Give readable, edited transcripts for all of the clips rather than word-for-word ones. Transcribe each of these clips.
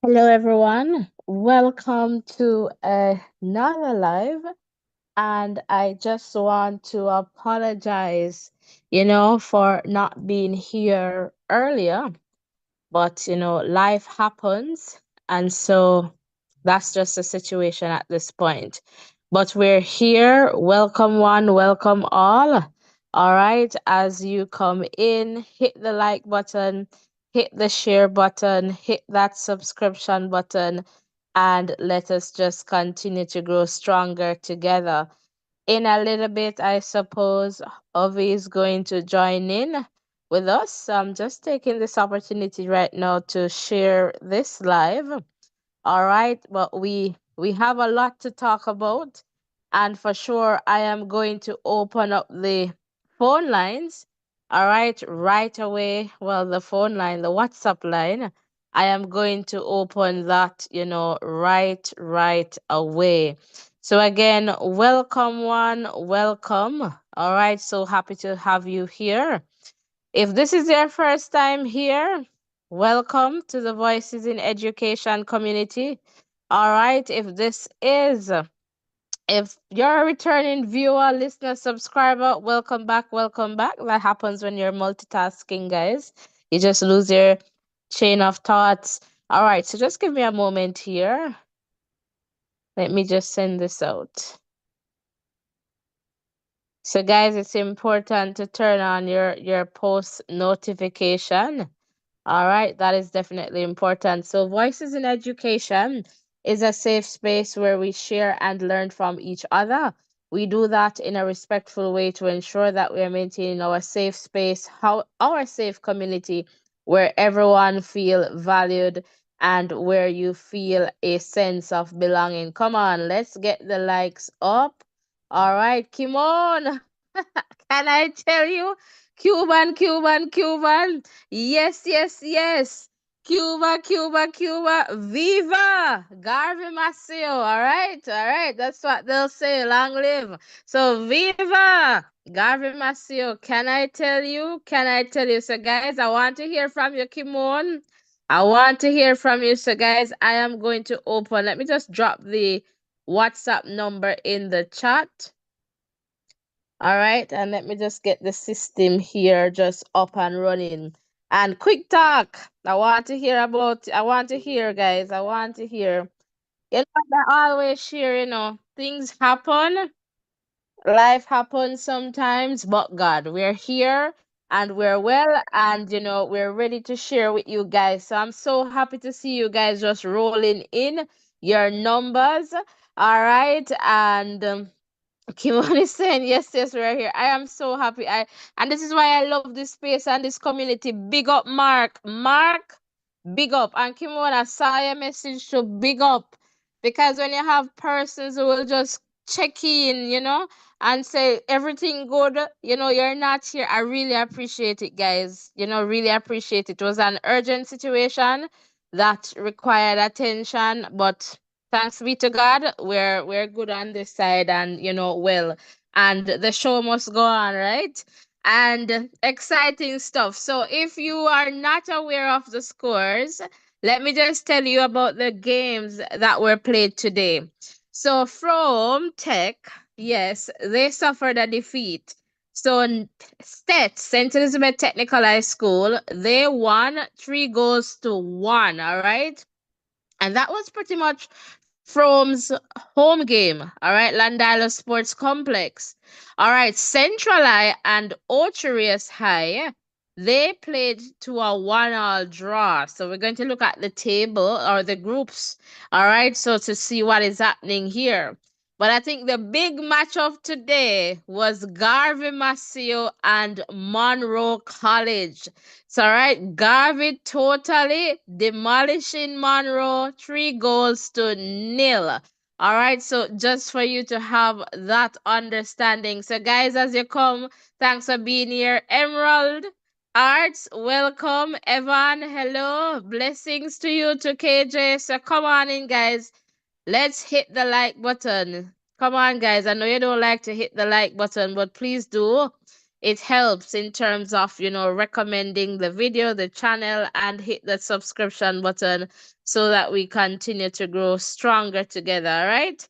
Hello, everyone. Welcome to another live. And I just want to apologize, for not being here earlier. But, life happens. And so that's just the situation at this point. But we're here. Welcome, one, welcome all. All right. As you come in, hit the like button, hit the share button, hit that subscription button, and let us just continue to grow stronger together. In a little bit, I suppose Ovi is going to join in with us. So I'm just taking this opportunity right now to share this live. All right, but we have a lot to talk about, and for sure I am going to open up the phone lines. All right away. Well, the phone line, the WhatsApp line, I am going to open that, right away. So again, welcome one, welcome. All right, so happy to have you here. If this is your first time here, welcome to the Voices in Education community. All right, if you're a returning viewer, listener, subscriber, welcome back, welcome back. That happens when you're multitasking, guys. You just lose your chain of thoughts. All right, so just give me a moment here. Let me just send this out. So guys, it's important to turn on your post notification. All right, that is definitely important. So, Voices in Education is a safe space where we share and learn from each other. We do that in a respectful way to ensure that we are maintaining our safe space, our safe community, where everyone feel valued and where you feel a sense of belonging. Come on, let's get the likes up. All right, Kimon. Can I tell you? Cuban, Cuban, Cuban. Yes, yes, yes. Cuba, Cuba, Cuba. Viva! Garvey Maceo. All right. That's what they'll say. Long live. So, Viva! Garvey Maceo. Can I tell you? Can I tell you? So, guys, I want to hear from you, Kimon. I want to hear from you. So, guys, I am going to open. Let me just drop the WhatsApp number in the chat. All right, and let me just get the system here just up and running. And quick talk. I want to hear, guys. I want to hear. You know, I always share, things happen, life happens sometimes, but God, we're here and we're well, and we're ready to share with you guys. So I'm so happy to see you guys just rolling in your numbers. All right, and Kimon is saying, yes, yes, we're here. I am so happy. And this is why I love this space and this community. Big up, Mark. Mark, big up. And Kimon, I saw your message to big up. Because when you have persons who will just check in, and say everything good, you're not here. I really appreciate it, guys. Really appreciate it. It was an urgent situation that required attention, but thanks be to God, we're good on this side, and well, and the show must go on, right? And exciting stuff. So if you are not aware of the scores, let me just tell you about the games that were played today. So from Tech, yes, they suffered a defeat. So STETHS, St. Elizabeth Technical High School, they won 3 goals to 1. All right, and that was pretty much Frome's home game. All right, Landila Sports Complex. All right, Central High and Ocho High, they played to a 1-all draw. So we're going to look at the table or the groups. All right, so to see what is happening here. But I think the big match of today was Garvey Maceo and Munroe College. So, all right, Garvey totally demolishing Munroe, 3 goals to 0. All right, so just for you to have that understanding. So, guys, as you come, thanks for being here. Emerald Arts, welcome. Evan, hello. Blessings to you, to KJ. So, come on in, guys. Let's hit the like button. Come on, guys. I know you don't like to hit the like button, but please do. it helps in terms of, recommending the video, the channel, and hit the subscription button so that we continue to grow stronger together, all right?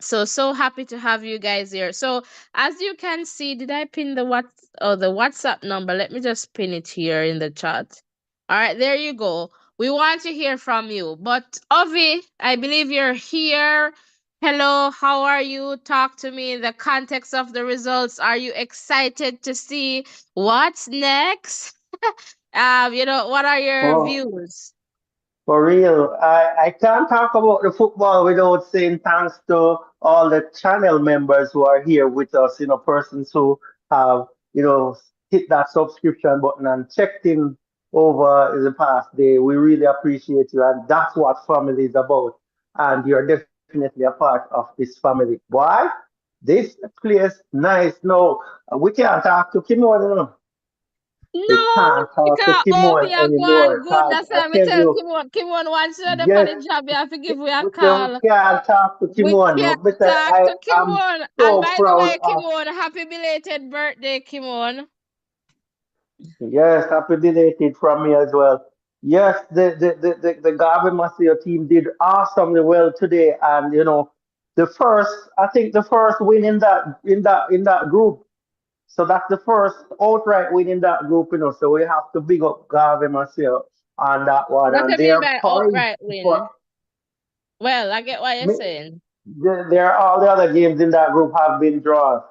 So happy to have you guys here. So as you can see, did I pin the WhatsApp number? Let me just pin it here in the chat. All right, there you go. We want to hear from you. But Ovi, I believe you're here. Hello, how are you? Talk to me in the context of the results. Are you excited to see what's next? What are your Oh, views? for real. I can't talk about the football without saying thanks to all the channel members who are here with us, persons who have, hit that subscription button and checked in over the past day. We really appreciate you, and that's what family is about. And you're definitely a part of this family. Why? This place nice. No, we can't talk to Kimon. We No, can't talk to because Kimon we are going anymore. good. Cause That's I why I tell tell you, Kimon once you're there on yes, the job, you have to give me a we call. can't talk to We Kimon. can't But talk I to am Kimon. And so by the proud way, of. Kimon, happy belated birthday, Kimon. Yes, happy belated from me as well. Yes, the Garvey Maceo team did awesomely well today, and I think the first win in that group. So that's the first outright win in that group, So we have to big up Garvey Maceo on that one, What and do you mean they're by poised outright for. win? Well, I get what you're saying. All the other games in that group have been draws.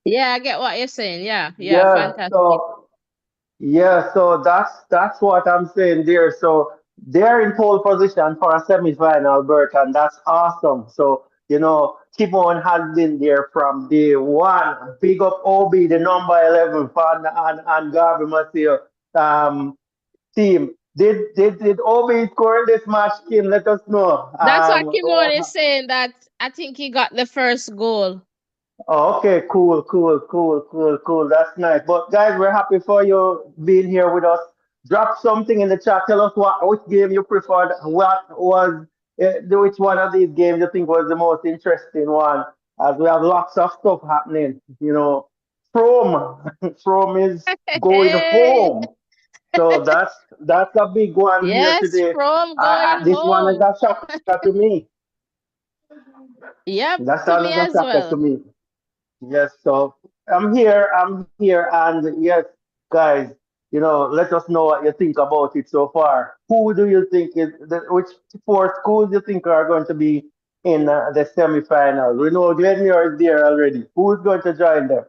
Yeah, I get what you're saying. Yeah, yeah, Yeah, fantastic. so that's what I'm saying there. So they're in pole position for a semi-final, Bert, and that's awesome. So Timon has been there from day one. Big up OB, the number 11 fan, and Garvey Maceo team. Did OB score in this match, Kim? Let us know. That's what Kimon is saying, that I think he got the first goal. Oh, okay, cool, cool, cool, cool, cool. That's nice. But guys, we're happy for you being here with us. Drop something in the chat. Tell us which game you preferred. Which one of these games you think was the most interesting one? As we have lots of stuff happening. Frome, Frome is going Hey, home. So that's a big one here yes, today. from going This one is home. a shocker to me. Yep, That's to another me as shocker to well. me. Yes, so I'm here, and yes, guys, let us know what you think about it so far. Who do you think which four schools you think are going to be in the semifinal? We know Glenmere is there already. Who's going to join them?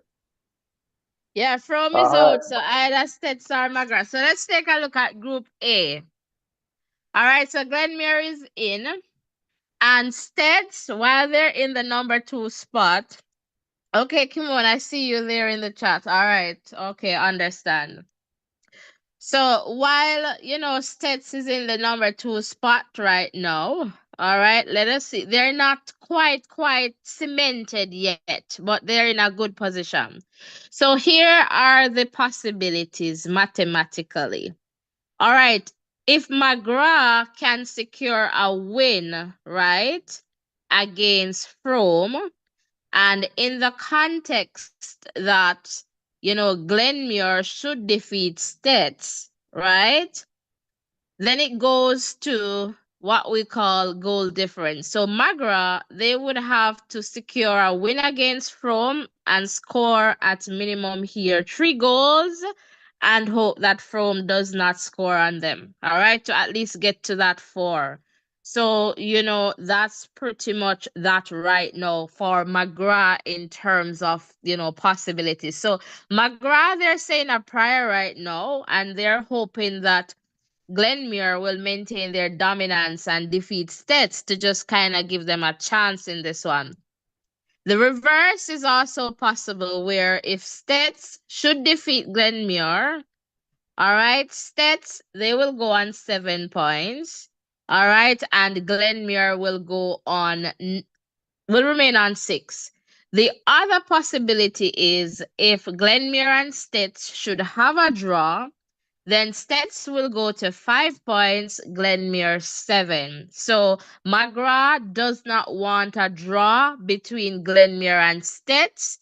Yeah, from is All out, right. so either STETHS or Magra. So let's take a look at Group A. All right, so Glenmere is in, and STETHS, while they're in the number 2 spot. Okay, come on, I see you there in the chat. All right, okay, understand. So while STETHS is in the number 2 spot right now, all right, let us see. They're not quite cemented yet, but they're in a good position. So here are the possibilities mathematically. All right, if McGrath can secure a win, right, against Frome, and in the context that Glenmuir should defeat STETHS, right? Then it goes to what we call goal difference. So Magra, they would have to secure a win against Frome and score at minimum here 3 goals and hope that Frome does not score on them. All right, to at least get to that 4. So, that's pretty much that right now for McGrath in terms of, possibilities. So McGrath, they're saying a prayer right now, and they're hoping that Glenmuir will maintain their dominance and defeat STETHS to just kind of give them a chance in this one. The reverse is also possible, where if STETHS should defeat Glenmuir, all right, STETHS, they will go on 7 points. All right, and Glenmuir will remain on 6. The other possibility is if Glenmuir and STETHS should have a draw, then STETHS will go to 5 points, Glenmuir 7. So McGrath does not want a draw between Glenmuir and STETHS.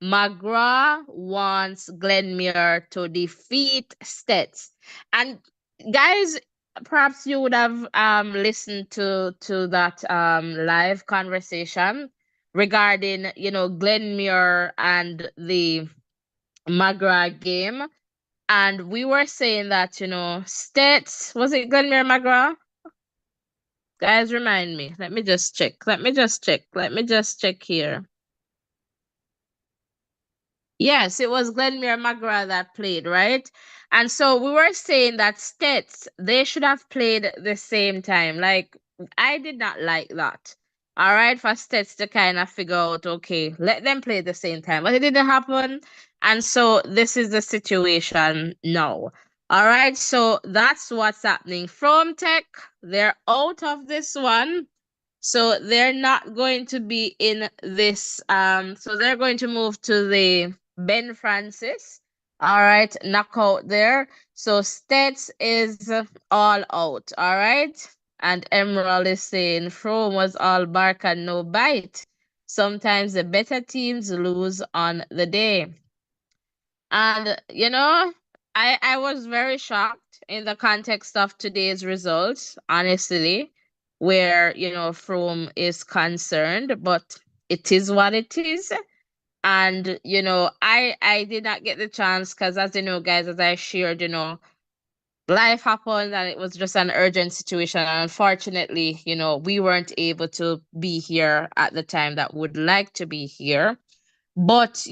McGraw wants Glenmuir to defeat STETHS. And guys, perhaps you would have listened to that live conversation regarding, Glenmuir and the McGraw game. And we were saying that, STETHS, was it Glenmuir McGraw? Guys, remind me. Let me just check. Let me just check here. Yes, it was Glenmuir McGrath that played, right? And so we were saying that STETHS, they should have played the same time. Like, I did not like that. All right, for STETHS to kind of figure out, okay, let them play the same time. But it didn't happen. And so this is the situation now. All right, so that's what's happening. From Tech, they're out of this one. So they're not going to be in this. So they're going to move to the Ben Francis. All right, knockout there. So STETHS is all out. All right. And Emerald is saying Frome was all bark and no bite. Sometimes the better teams lose on the day. And I was very shocked in the context of today's results, honestly, where Frome is concerned, but it is what it is. And I did not get the chance because, as you know, guys, as I shared, life happened and it was just an urgent situation. And unfortunately, we weren't able to be here at the time that would like to be here. But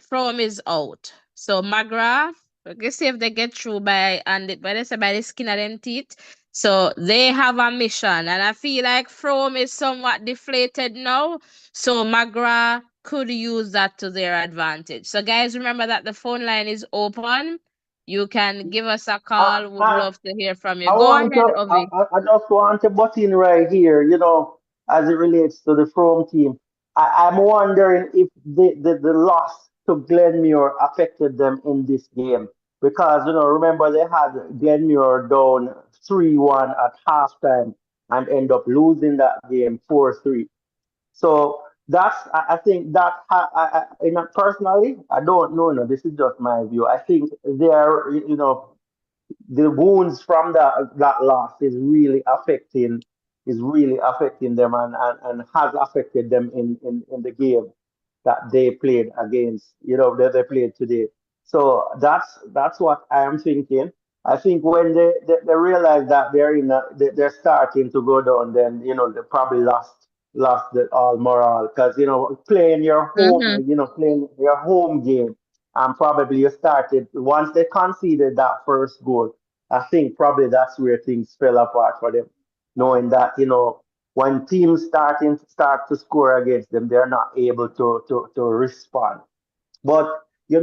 From is out. So Magra, let's see if they get through by the skin of them teeth. So they have a mission, and I feel like From is somewhat deflated now. So Magra could use that to their advantage. So guys, remember that the phone line is open. You can give us a Uh, call. Would uh, love to hear from you. I Go want ahead, to, Ovi. I just want to butt in right here, as it relates to the Frome team. I'm wondering if the loss to Glenmuir affected them in this game. Because, remember they had Glenmuir down 3-1 at halftime and end up losing that game 4-3. So I think that, personally, I don't know, this is just my view. I think they're, the wounds from that loss is really affecting them, and has affected them in the game that they played against, that they played today. So that's what I am thinking. I think when they realize that they're starting to go down, then they probably lost the all morale, because Mm-hmm. playing your home game, and probably you started once they conceded that first goal. I think probably that's where things fell apart for them, knowing that when teams start to score against them, they're not able to respond. But they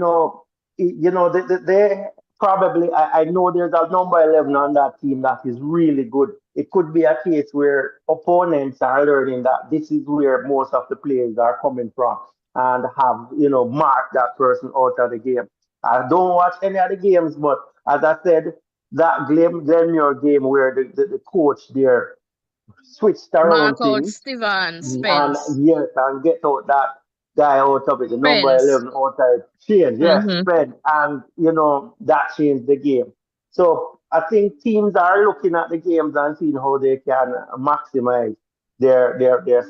probably, I know there's a number 11 on that team that is really good. It could be a case where opponents are learning that this is where most of the players are coming from, and have marked that person out of the game. I don't watch any of the games, but as I said, that Glenmuir game where the coach there switched around Mark out things, Steven and Spence. yes, and get out that guy out of it, the number Spence. 11 out of it. Change, yes, Mm-hmm. spread, and that changed the game. So I think teams are looking at the games and seeing how they can maximize their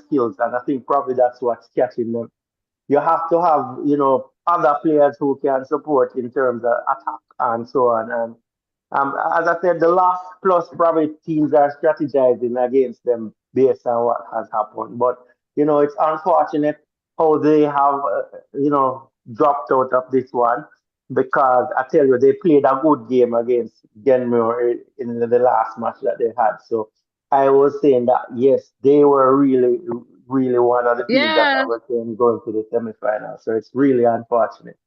skills, and I think probably that's what's catching them. You have to have other players who can support in terms of attack and so on. And as I said, the last plus probably teams are strategizing against them based on what has happened. But it's unfortunate how they have dropped out of this one, because I tell you they played a good game against Genmure in the last match that they had. So I was saying that yes, they were really, really one of the teams that I Yeah, was saying going to the semifinals. So it's really unfortunate.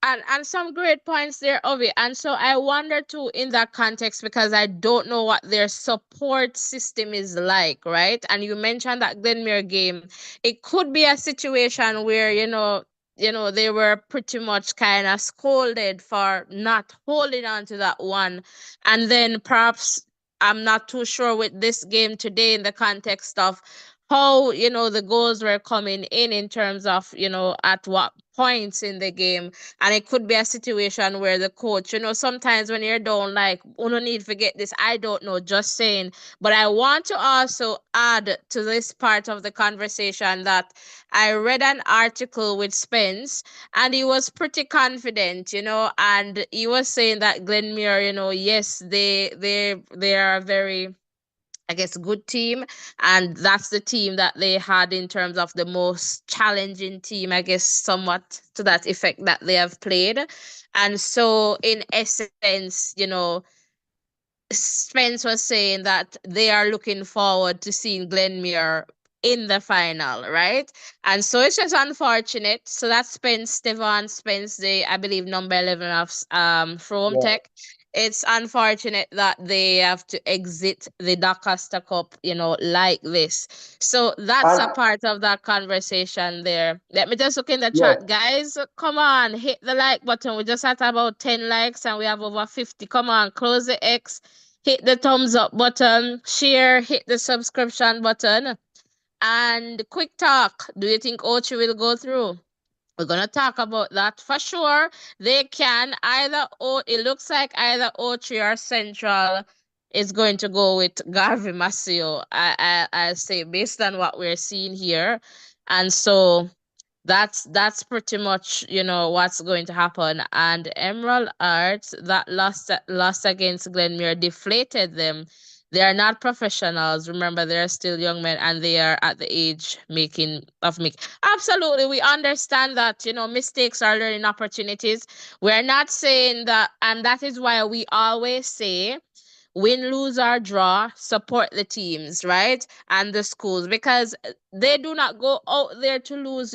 and some great points there, Ovi. And so I wonder too in that context, because I don't know what their support system is like, right? And you mentioned that Glenmere game. It could be a situation where, they were pretty much kind of scolded for not holding on to that one. And then perhaps I'm not too sure with this game today in the context of how, the goals were coming in terms of, at what points in the game. And it could be a situation where the coach, sometimes when you're down, like, oh, no need to forget this. I don't know, just saying. But I want to also add to this part of the conversation that I read an article with Spence, and he was pretty confident, and he was saying that Glenmuir, yes, they are a very, I guess, good team, and that's the team that they had in terms of the most challenging team, I guess, somewhat to that effect, that they have played. And so, in essence, Spence was saying that they are looking forward to seeing Glenmuir in the final, right? And so it's just unfortunate. So that's Spence, I believe, number 11 of Frome Yeah. Tech. It's unfortunate that they have to exit the DaCosta Cup, like this. So that's a And part of that conversation there. Let me just look in the yeah, chat, guys. Come on, hit the like button. We just had about 10 likes and we have over 50. Come on, close the X, hit the thumbs up button, share, hit the subscription button. And quick talk. Do you think Ocho will go through? We're gonna talk about that for sure. They can either, it looks like either Ocho or Central is going to go with Garvey Maceo. I say, based on what we're seeing here. And so that's pretty much, what's going to happen. And Emerald Arts, that lost against Glenmuir, deflated them. They are not professionals. Remember, they're still young men, and they are at the age make. Absolutely, we understand that, mistakes are learning opportunities. We're not saying that, and that is why we always say, win, lose, or draw, support the teams, right? And the schools, because they do not go out there to lose,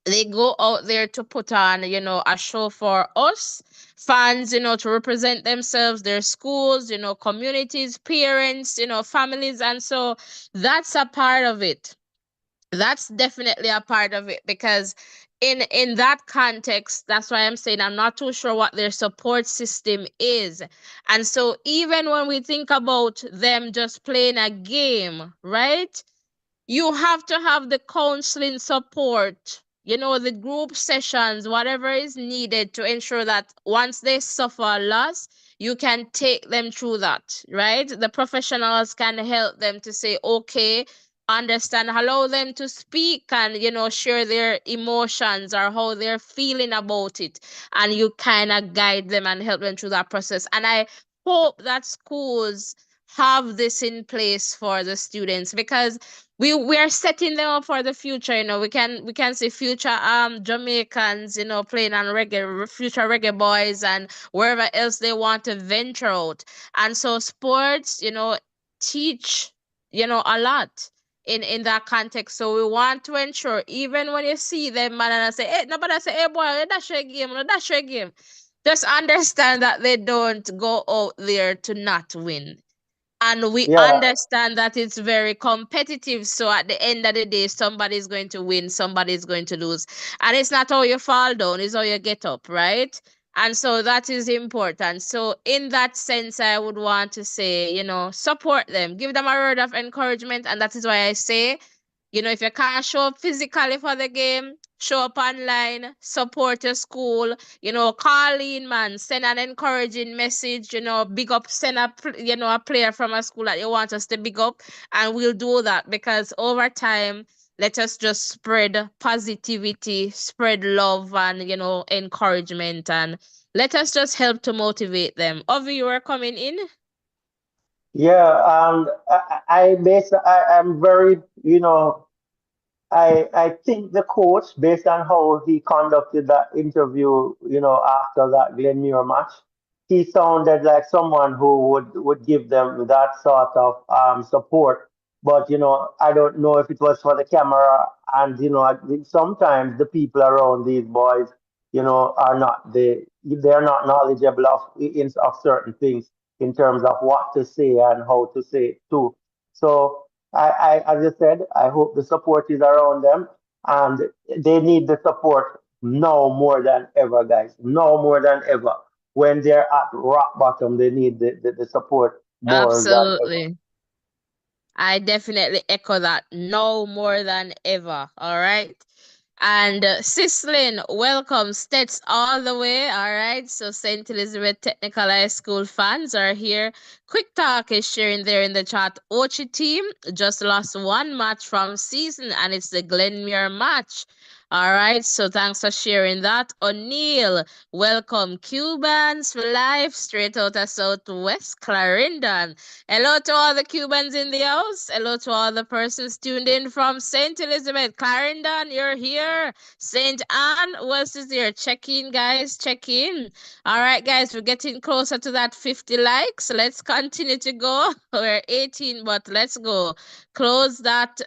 they go out there to put on, a show for us fans, to represent themselves, their schools, communities, parents, families. And so that's a part of it. That's definitely a part of it, because in that context, that's why I'm saying I'm not too sure what their support system is. And so even when we think about them just playing a game, right, you have to have the counseling support, the group sessions, whatever is needed to ensure that once they suffer a loss, you can take them through that, right? The professionals can help them to say, okay, understand, allow them to speak and, share their emotions or how they're feeling about it. And you kind of guide them and help them through that process. And I hope that schools have this in place for the students, because we are setting them up for the future. We can see future Jamaicans, playing on reggae, future reggae boys, and wherever else they want to venture out. And so sports, teach, a lot in that context. So we want to ensure, even when you see them, man, and I say, hey, nobody say, hey boy, that's your game, no, that's your game. Just understand that they don't go out there to not win, and we yeah, understand that it's very competitive. So at the end of the day, somebody's going to win, somebody's going to lose. And it's not how you fall down, it's how you get up, right? And so that is important. So in that sense, I would want to say, support them, give them a word of encouragement. And that is why I say, if you can't show up physically for the game, show up online, support your school, call in, man, send an encouraging message, big up, send a player from a school that you want us to big up, and we'll do that, because over time, let us just spread positivity, spread love, and, encouragement, and let us just help to motivate them. Ovi, you are coming in? yeah. I'm very, I think the coach, based on how he conducted that interview, after that Glenmuir match, he sounded like someone who would give them that sort of support. But I don't know if it was for the camera, and I think sometimes the people around these boys, are not they're not knowledgeable of certain things in terms of what to say and how to say it too. So as I said, I hope the support is around them, and they need the support now more than ever, guys. Now more than ever. When they're at rock bottom, they need the support more than ever. Absolutely. I definitely echo that. No more than ever. All right. And Sislin, welcome. STETHS all the way. All right. So St. Elizabeth Technical High School fans are here. Quick Talk is sharing there in the chat. Ocho team just lost one match from season, and it's the Glenmuir match. All right. So thanks for sharing that. O'Neill, welcome. Cubans for life, straight out of Southwest Clarendon. Hello to all the Cubans in the house. Hello to all the persons tuned in from St. Elizabeth. Clarendon, you're here. St. Anne, West is here. Check in, guys. Check in. All right, guys, we're getting closer to that 50 likes. Let's continue to go. We're 18, but let's go. Close that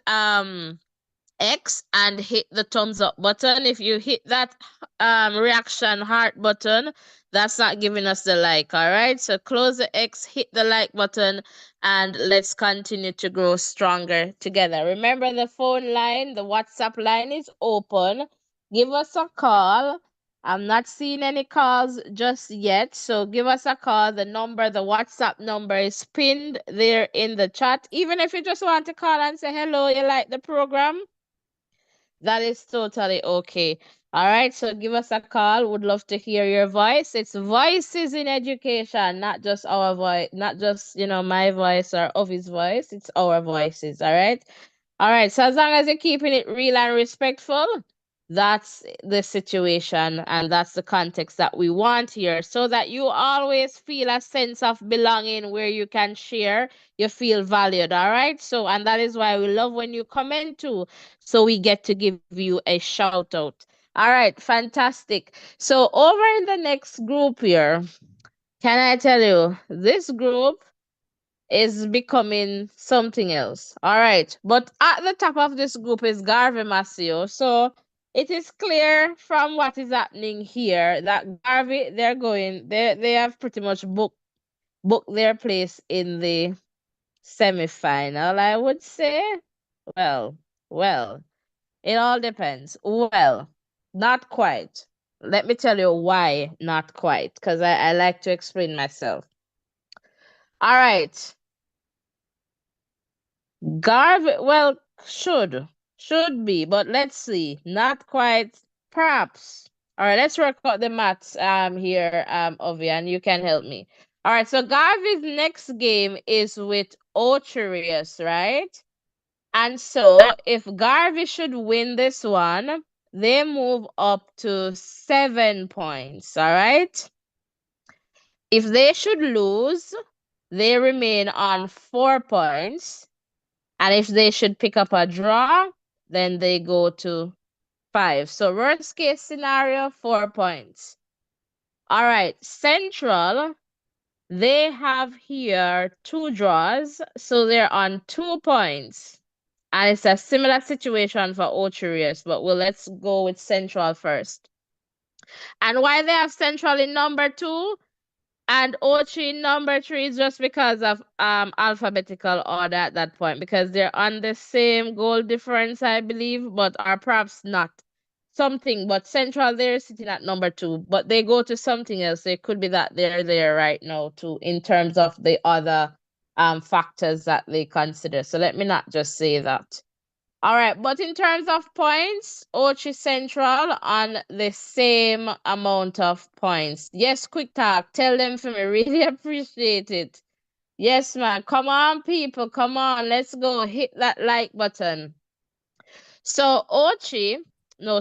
X and hit the thumbs up button. If you hit that reaction heart button, that's not giving us the like. All right, so close the X, hit the like button, and let's continue to grow stronger together. Remember, the phone line, the WhatsApp line is open. Give us a call. I'm not seeing any calls just yet, so give us a call. The number, the WhatsApp number is pinned there in the chat. Even if you just want to call and say hello, you like the program, that is totally okay. All right, so give us a call. Would love to hear your voice. It's voices in education, not just our voice, not just, my voice or Ovi's voice. It's our voices. All right. All right. So as long as you're keeping it real and respectful, that's the situation and that's the context that we want here, so that you always feel a sense of belonging where you can share, you feel valued. All right. So, and that is why we love when you comment too, so we get to give you a shout out. All right, fantastic. So over in the next group here, can I tell you, this group is becoming something else. All right, but at the top of this group is Garvey Maceo. So it is clear from what is happening here that Garvey, they have pretty much booked their place in the semi-final, I would say. Well, well. It all depends. Well, not quite. Let me tell you why not quite, because I like to explain myself. All right. Garvey, well, should be, but let's see. Not quite, perhaps. All right, let's work out the maths here, Ovi, and you can help me. All right, so Garvey's next game is with Ocho, right? And so if Garvey should win this one, they move up to 7 points, all right? If they should lose, they remain on 4 points. And if they should pick up a draw, then they go to 5. So worst case scenario, 4 points. All right, Central, they have here 2 draws, so they're on 2 points. And it's a similar situation for Ocho, but let's go with Central first. And why they have Central in number 2 and Ocho in number 3 is just because of alphabetical order at that point, because they're on the same goal difference, I believe, but are perhaps not. Something, but Central, they're sitting at number 2, but they go to something else. It could be that they're there right now too, in terms of the other factors that they consider. So let me not just say that. All right, but in terms of points, Ochi Central on the same amount of points. Yes, quick talk. Tell them for me. Really appreciate it. Yes, man. Come on, people. Come on. Let's go. Hit that like button. So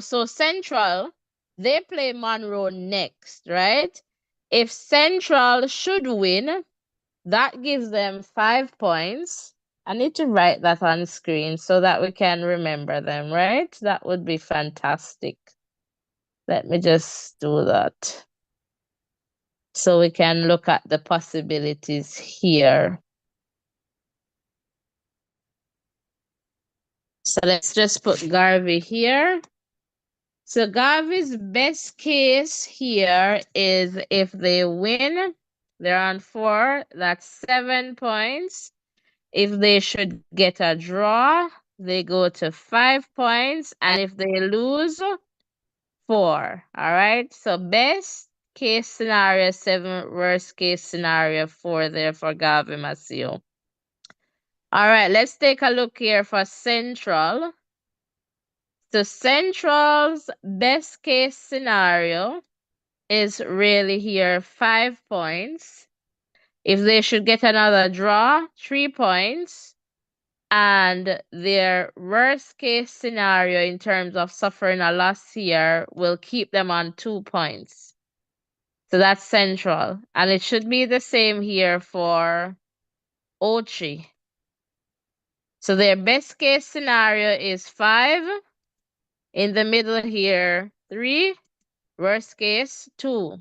so Central, they play Munroe next, right? If Central should win, that gives them 5 points. I need to write that on screen so that we can remember them, right? That would be fantastic. Let me just do that so we can look at the possibilities here. So let's just put Garvey here. So Garvey's best case here is if they win, they're on 4, that's 7 points. If they should get a draw, they go to 5 points. And if they lose, 4. All right. So best case scenario 7, worst case scenario 4 there for Garvey Maceo. All right, let's take a look here for Central. So Central's best case scenario is really here 5 points. If they should get another draw, 3 points. And their worst case scenario in terms of suffering a loss here will keep them on 2 points. So that's Central. And it should be the same here for Ochi. So their best case scenario is 5. In the middle here, 3. Worst case, 2. All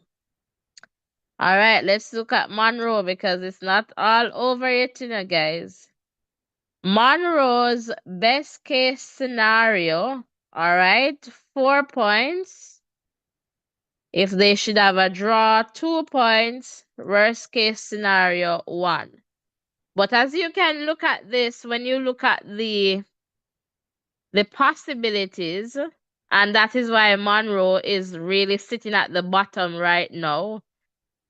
right, let's look at Munroe because it's not all over yet, guys. Munroe's best case scenario, all right, 4 points. If they should have a draw, 2 points. Worst case scenario, 1. But as you can look at this, when you look at the possibilities, and that is why Munroe is really sitting at the bottom right now.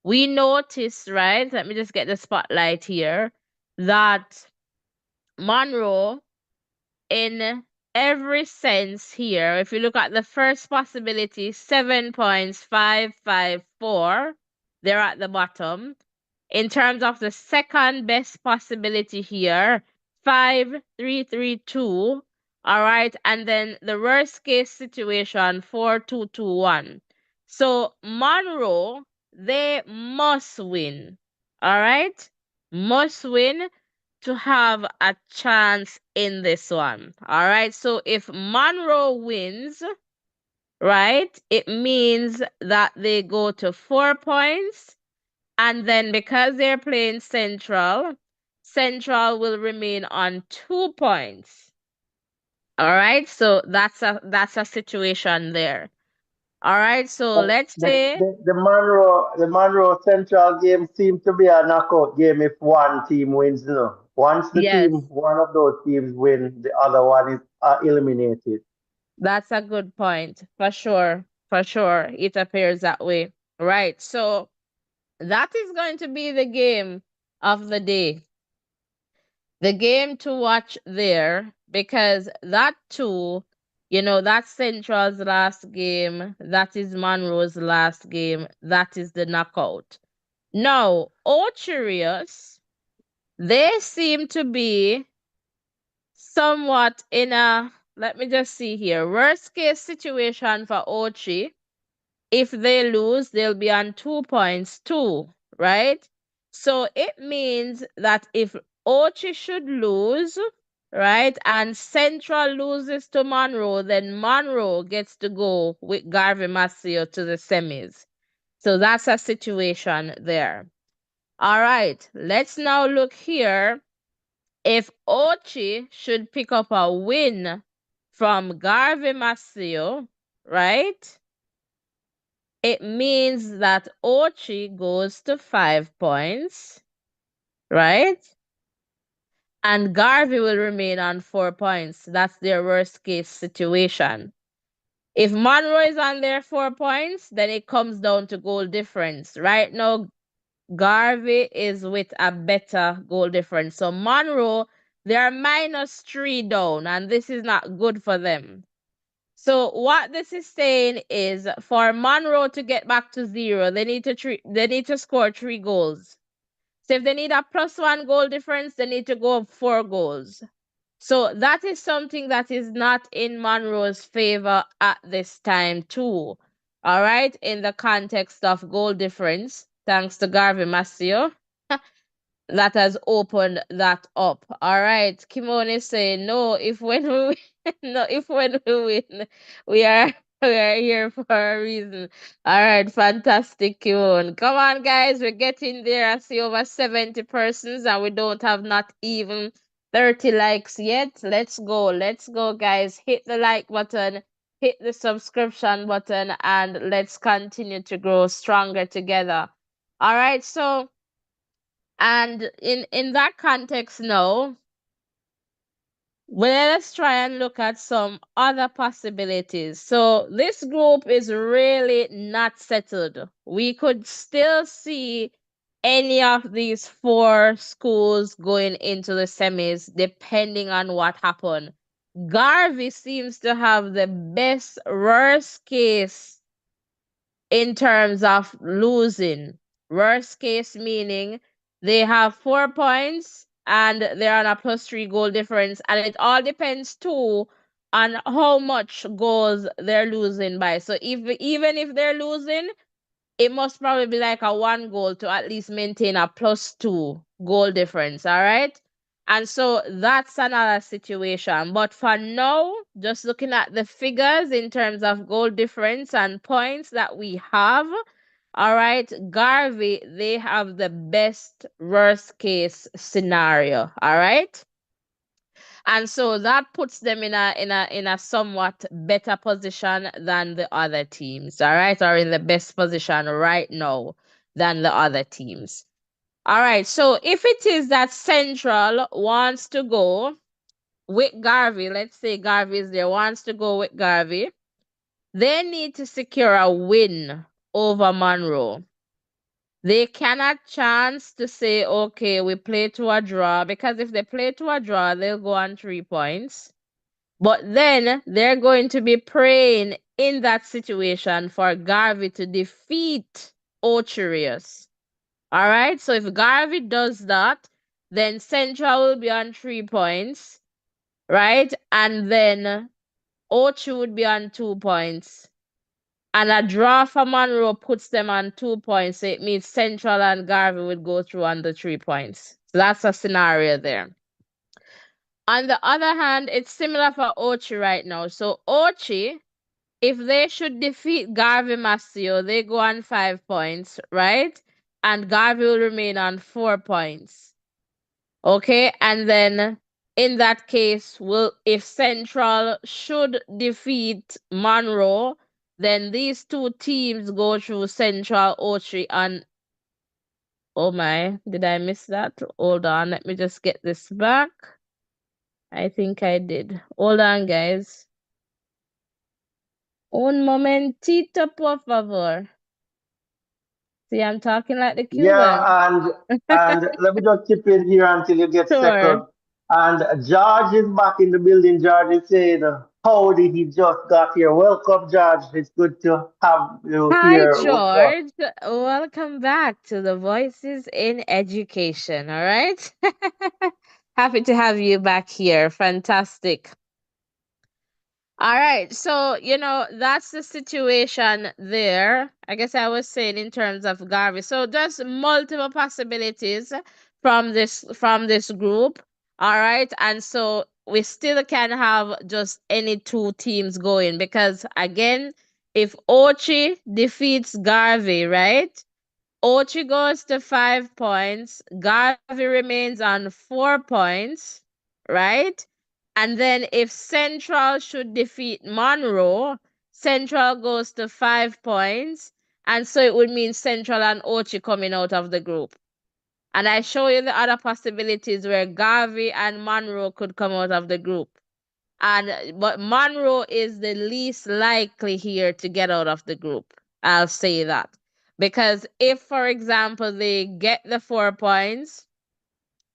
We noticed, right? Let me just get the spotlight here, that Munroe, in every sense here, if you look at the first possibility, 7 points, 5, 5, 4, they're at the bottom. In terms of the second best possibility here, 5, 3, 3, 2, all right, and then the worst case situation, 4, 2, 2, 1. So Munroe, they must win, all right, must win to have a chance in this one. All right. So if Munroe wins, right, it means that they go to 4 points. And then because they're playing Central, Central will remain on 2 points. All right. So that's a situation there. All right. So But let's say the Monroe Central game seems to be a knockout game if one team wins. You know, once the yes, team, one of those teams win, the other one is eliminated. that's a good point. For sure. For sure. It appears that way. Right. So that is going to be the game of the day. The game to watch there, because that too, that's Central's last game. That is Munroe's last game. That is the knockout. Now, Ocho, they seem to be somewhat in a, let me just see here, worst case situation for Ochi. If they lose, they'll be on 2 points too, right? So it means that if Ochi should lose, right, and Central loses to Munroe, then Munroe gets to go with Garvey Maceo to the semis. So that's a situation there. All right, let's now look here. If Ochi should pick up a win from Garvey Maceo, right? It means that Ochi goes to 5 points, right? And Garvey will remain on 4 points. That's their worst case situation. If Munroe is on their 4 points, then it comes down to goal difference. Right now, Garvey is with a better goal difference. So Munroe, they are -3 down, and this is not good for them. So what this is saying is for Munroe to get back to 0, they need to score 3 goals. So if they need a +1 goal difference, they need to go up 4 goals. So that is something that is not in Munroe's favor at this time too. All right, in the context of goal difference, thanks to Garvey Maceo that has opened that up. All right. Kimon is saying no, if when we win, no, if when we win, we are we are here for a reason. All right, fantastic, Kimon. Come on, guys, we're getting there. I see over 70 persons and we don't have not even 30 likes yet. Let's go, guys. Hit the like button, hit the subscription button, and let's continue to grow stronger together. All right, so and in that context now, well, let's try and look at some other possibilities. So this group is really not settled. We could still see any of these four schools going into the semis, depending on what happened. Garvey seems to have the best worst case in terms of losing. Worst case meaning they have 4 points and they're on a +3 goal difference, and it all depends too on how much goals they're losing by. So even if they're losing, it must probably be like a 1 goal to at least maintain a +2 goal difference. All right. And so that's another situation. But for now, just looking at the figures in terms of goal difference and points that we have, all right, Garvey, they have the best worst case scenario. All right. And so that puts them in a somewhat better position than the other teams, all right, or in the best position right now than the other teams. All right, so if it is that Central wants to go with Garvey, let's say Garvey is there, wants to go with Garvey, they need to secure a win over Munroe. They cannot chance to say, okay, we play to a draw, because if they play to a draw, they'll go on 3 points. But then they're going to be praying in that situation for Garvey to defeat Ocho. All right. So if Garvey does that, then Central will be on 3 points, right? And then Ocho would be on 2 points. And a draw for Munroe puts them on 2 points. So it means Central and Garvey would go through on the 3 points. So that's a scenario there. On the other hand, it's similar for Ochi right now. So Ochi, if they should defeat Garvey Maceo, they go on 5 points, right? And Garvey will remain on 4 points. Okay, and then in that case, if Central should defeat Munroe, then these two teams go through Central, Ochi, and oh my, did I miss that? Hold on, let me just get this back. I think I did. Hold on, guys. Un momentito, por favor. See, I'm talking like the Cuban. Yeah, and let me just chip in here until you get Sure. settled. And George is back in the building. George is saying, howdy, he just got here. Welcome, George. It's good to have you Hi, here with us. George. Welcome back to the Voices in Education. All right. Happy to have you back here. Fantastic. All right. So, that's the situation there. I guess I was saying in terms of Garvey. So there's multiple possibilities from this group. All right. And so we still can have just any two teams going, because again, if Ochi defeats Garvey, right? Ochi goes to 5 points. Garvey remains on 4 points, right? And then if Central should defeat Munroe, Central goes to 5 points. And so it would mean Central and Ochi coming out of the group. And I show you the other possibilities where Garvey and Munroe could come out of the group. But Munroe is the least likely here to get out of the group. I'll say that. Because if, for example, they get the 4 points,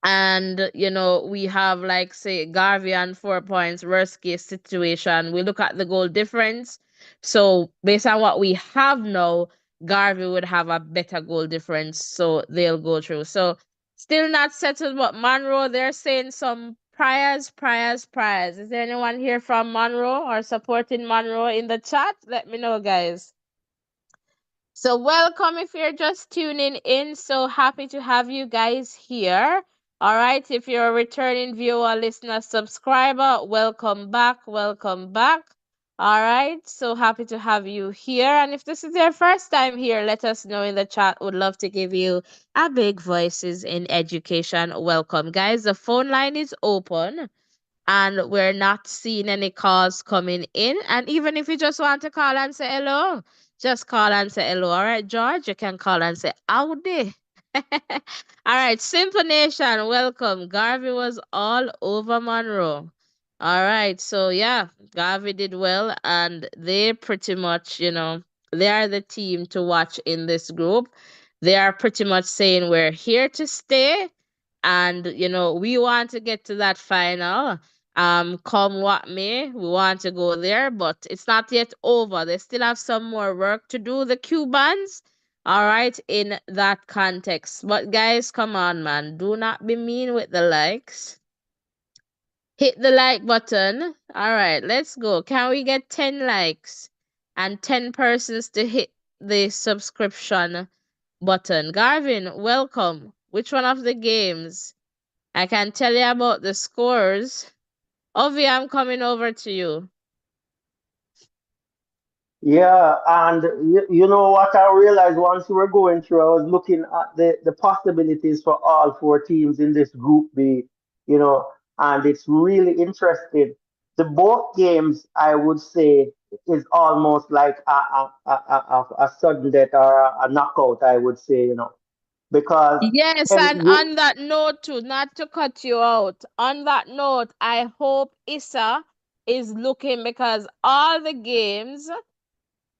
and we have, like, say, Garvey on 4 points, worst case situation, we look at the goal difference. So based on what we have now, Garvey would have a better goal difference, so they'll go through. So still not settled, but Munroe, they're saying some prayers. Is there anyone here from Munroe or supporting Munroe in the chat? Let me know, guys. So welcome if you're just tuning in. So happy to have you guys here. All right. If you're a returning viewer, listener, subscriber, welcome back. Welcome back. All right. So happy to have you here. And if this is your first time here, let us know in the chat. Would love to give you a big Voices in Education welcome. Guys, the phone line is open and we're not seeing any calls coming in. And even if you just want to call and say hello, just call and say hello. All right, George, you can call and say howdy. All right, Simple Nation, welcome. Garvey was all over Munroe. All right, so yeah, Garvey did well, and they pretty much, they are the team to watch in this group. They are pretty much saying we're here to stay, and we want to get to that final. Come what may, we want to go there, but it's not yet over. They still have some more work to do, the Cubans. All right, in that context. But guys, come on, man. Do not be mean with the likes. Hit the like button. All right, let's go. Can we get 10 likes and 10 persons to hit the subscription button? Garvin, welcome. Which one of the games? I can tell you about the scores. Ovi, I'm coming over to you. Yeah, and you know what I realized once we were going through, I was looking at the possibilities for all four teams in this group B, you know, and it's really interesting. The both games, I would say, is almost like a sudden death or a knockout, I would say, because Yes, and and on that note too, not to cut you out, on that note, I hope Issa is looking because all the games.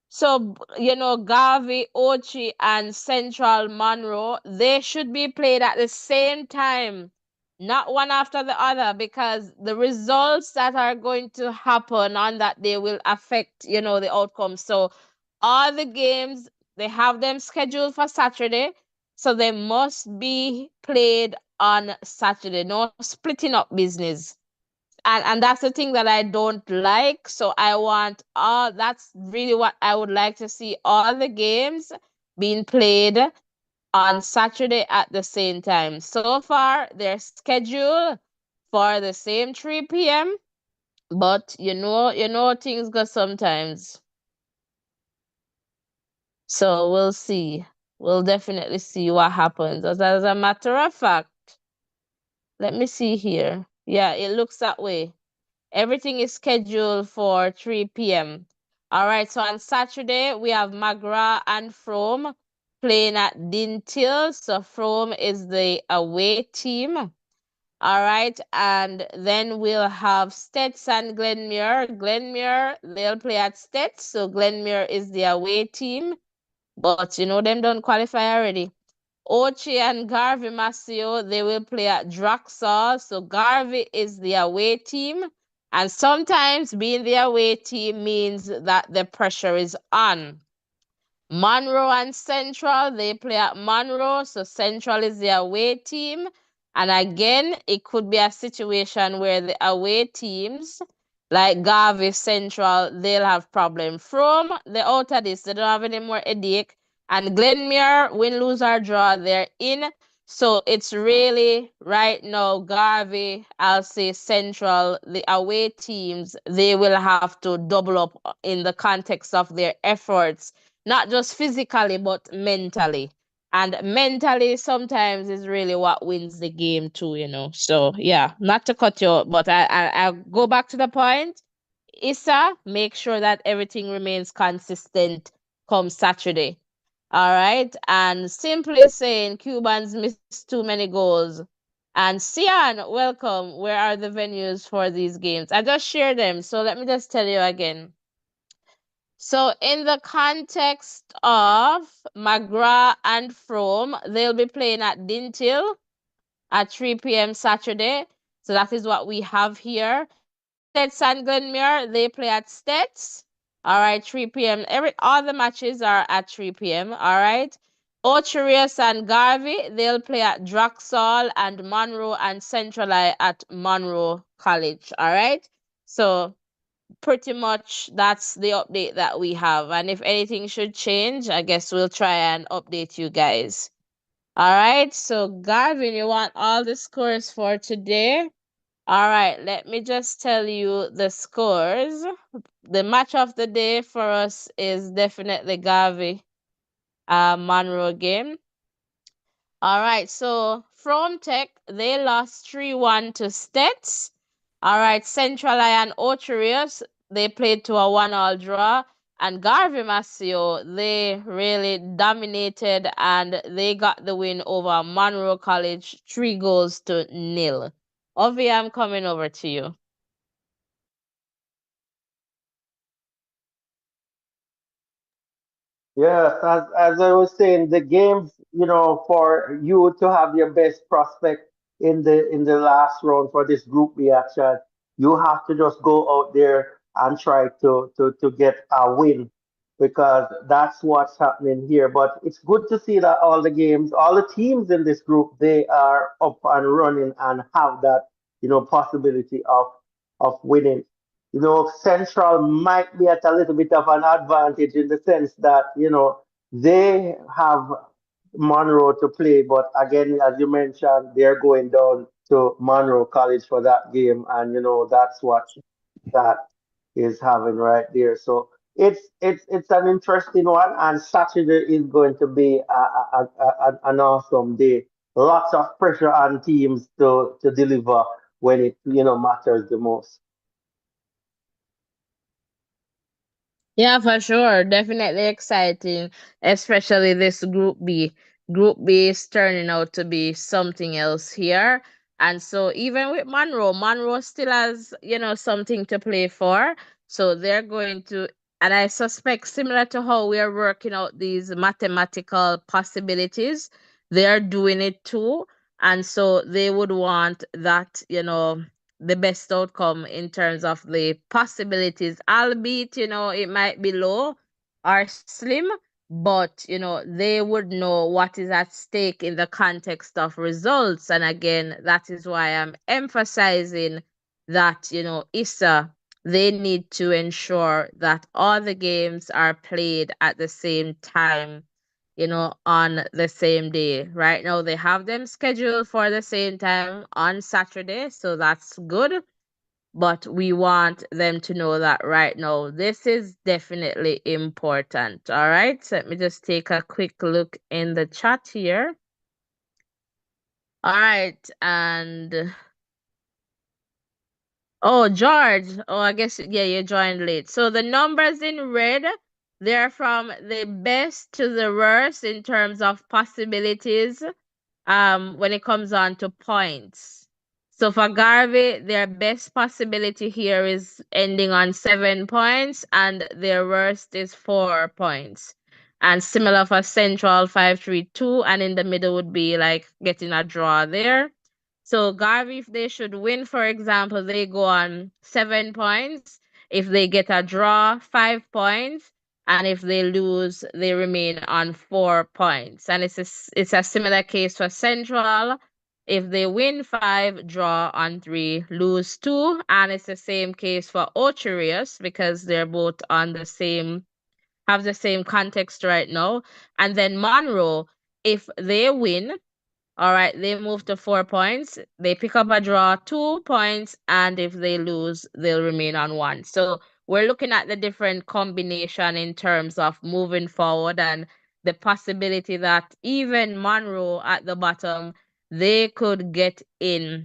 So, Garvey, Ochi, and Central Munroe, they should be played at the same time, not one after the other, because the results that are going to happen on that day will affect, the outcome. So, all the games, they have them scheduled for Saturday, so they must be played on Saturday. No splitting up business, and that's the thing that I don't like. So I want all that's really what I would like to see, all the games being played on Saturday at the same time. So far they're scheduled for the same 3 p.m. But things go sometimes. So we'll see. We'll definitely see what happens. As a matter of fact, let me see here. Yeah, it looks that way. Everything is scheduled for 3 p.m. All right, so on Saturday, we have Magra and Frome playing at Dintil. So Frome is the away team. All right, and then we'll have STETHS and Glenmuir. Glenmuir, they'll play at STETHS. So Glenmuir is the away team. But them don't qualify already. Ocho and Garvey Maceo, they will play at Draxall. So Garvey is the away team. And sometimes being the away team means that the pressure is on. Munroe and Central, they play at Munroe. So Central is the away team. And again, it could be a situation where the away teams, like Garvey Central, they'll have problem. From the out of this, they don't have any more headache. And Glenmuir, win, lose, or draw, they're in. So it's really right now, Garvey, I'll say Central, the away teams, they will have to double up in the context of their efforts, not just physically, but mentally. And mentally, sometimes is really what wins the game too. So yeah, not to cut you, but I'll go back to the point. Issa, make sure that everything remains consistent come Saturday. All right. And simply saying Cubans missed too many goals. And Sian, welcome. Where are the venues for these games? I just shared them. So let me just tell you again. So in the context of McGrath and Frome, they'll be playing at Dintil at 3 p.m. Saturday. So that is what we have here. STETHS and Glenmuir, they play at STETHS. All right, 3 p.m. All the matches are at 3 p.m. All right. Ocho, Rios and Garvey, they'll play at Draxall, and Munroe and Central at Munroe College. All right. So pretty much that's the update that we have. And if anything should change, I guess we'll try and update you guys. All right. So, Garvin, you want all the scores for today? All right. Let me just tell you the scores. The match of the day for us is definitely Garvey Munroe game. All right, so from Tech, they lost 3-1 to STETHS. All right, Central and Ocho Rios, they played to a 1-all draw. And Garvey Maceo, they really dominated and they got the win over Munroe College, 3-0. Ovi, I'm coming over to you. Yes, as I was saying, the games, for you to have your best prospect in the last round for this group B action, you have to just go out there and try to get a win because that's what's happening here. But it's good to see that all the games, all the teams in this group, they are up and running and have that, possibility of winning. Central might be at a little bit of an advantage in the sense that, they have Munroe to play, but again, as you mentioned, they're going down to Munroe College for that game, and that's what that is having right there. So it's an interesting one, and Saturday is going to be an awesome day. Lots of pressure on teams to deliver when it matters the most. Yeah, for sure. Definitely exciting, especially this Group B. Group B is turning out to be something else here. And so even with Monroe, Monroe still has, something to play for. So they're going to, and I suspect similar to how we are working out these mathematical possibilities, they're doing it too. And so they would want that, the best outcome in terms of the possibilities, albeit, it might be low or slim, but, they would know what is at stake in the context of results. And again, that is why I'm emphasizing that, ISA, they need to ensure that all the games are played at the same time, on the same day. Right now, they have them scheduled for the same time on Saturday, so that's good. But we want them to know that right now, this is definitely important. All right, so let me just take a quick look in the chat here. All right, and oh, George. Oh, I guess, yeah, you joined late. So the numbers in red, they're from the best to the worst in terms of possibilities when it comes on to points. So for Garvey, their best possibility here is ending on 7 points, and their worst is 4 points. And similar for Central 5-3-2, and in the middle would be like getting a draw there. So Garvey, if they should win, for example, they go on 7 points. If they get a draw, 5 points. And if they lose, they remain on 4 points. And it's a similar case for Central. If they win five, draw on three, lose two. And it's the same case for Ocho because they're both on the same, have the same context right now. And then Monroe, if they win, all right, they move to 4 points. They pick up a draw, 2 points, and if they lose, they'll remain on one. So we're looking at the different combination in terms of moving forward and the possibility that even Monroe at the bottom, they could get in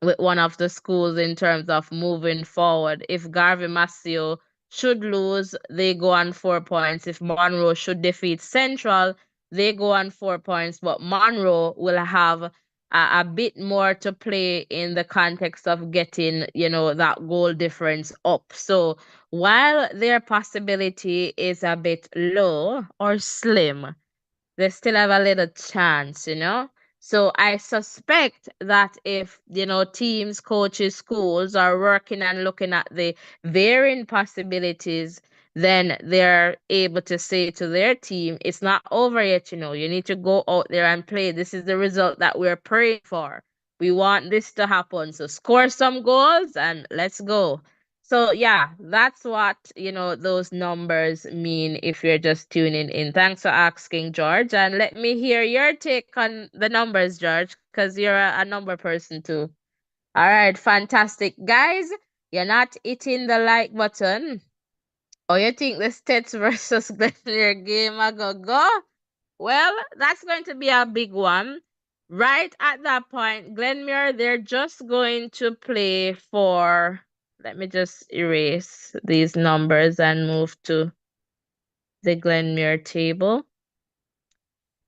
with one of the schools in terms of moving forward. If Garvey Maceo should lose, they go on 4 points. If Monroe should defeat Central, they go on 4 points. But Monroe will have a bit more to play in the context of getting, that goal difference up. So while their possibility is a bit low or slim, they still have a little chance. So I suspect that if, teams, coaches, schools are working and looking at the varying possibilities, then they're able to say to their team, it's not over yet. You need to go out there and play. This is the result that we're praying for. We want this to happen. So score some goals and let's go. So yeah, that's what, those numbers mean if you're just tuning in. Thanks for asking, George. And let me hear your take on the numbers, George, because you're a number person too. All right, fantastic. Guys, you're not hitting the like button. Or you think the States versus Glenmere game are gonna go? Well, that's going to be a big one. Right at that point, Glenmere, they're just going to play for. Let me just erase these numbers and move to the Glenmere table.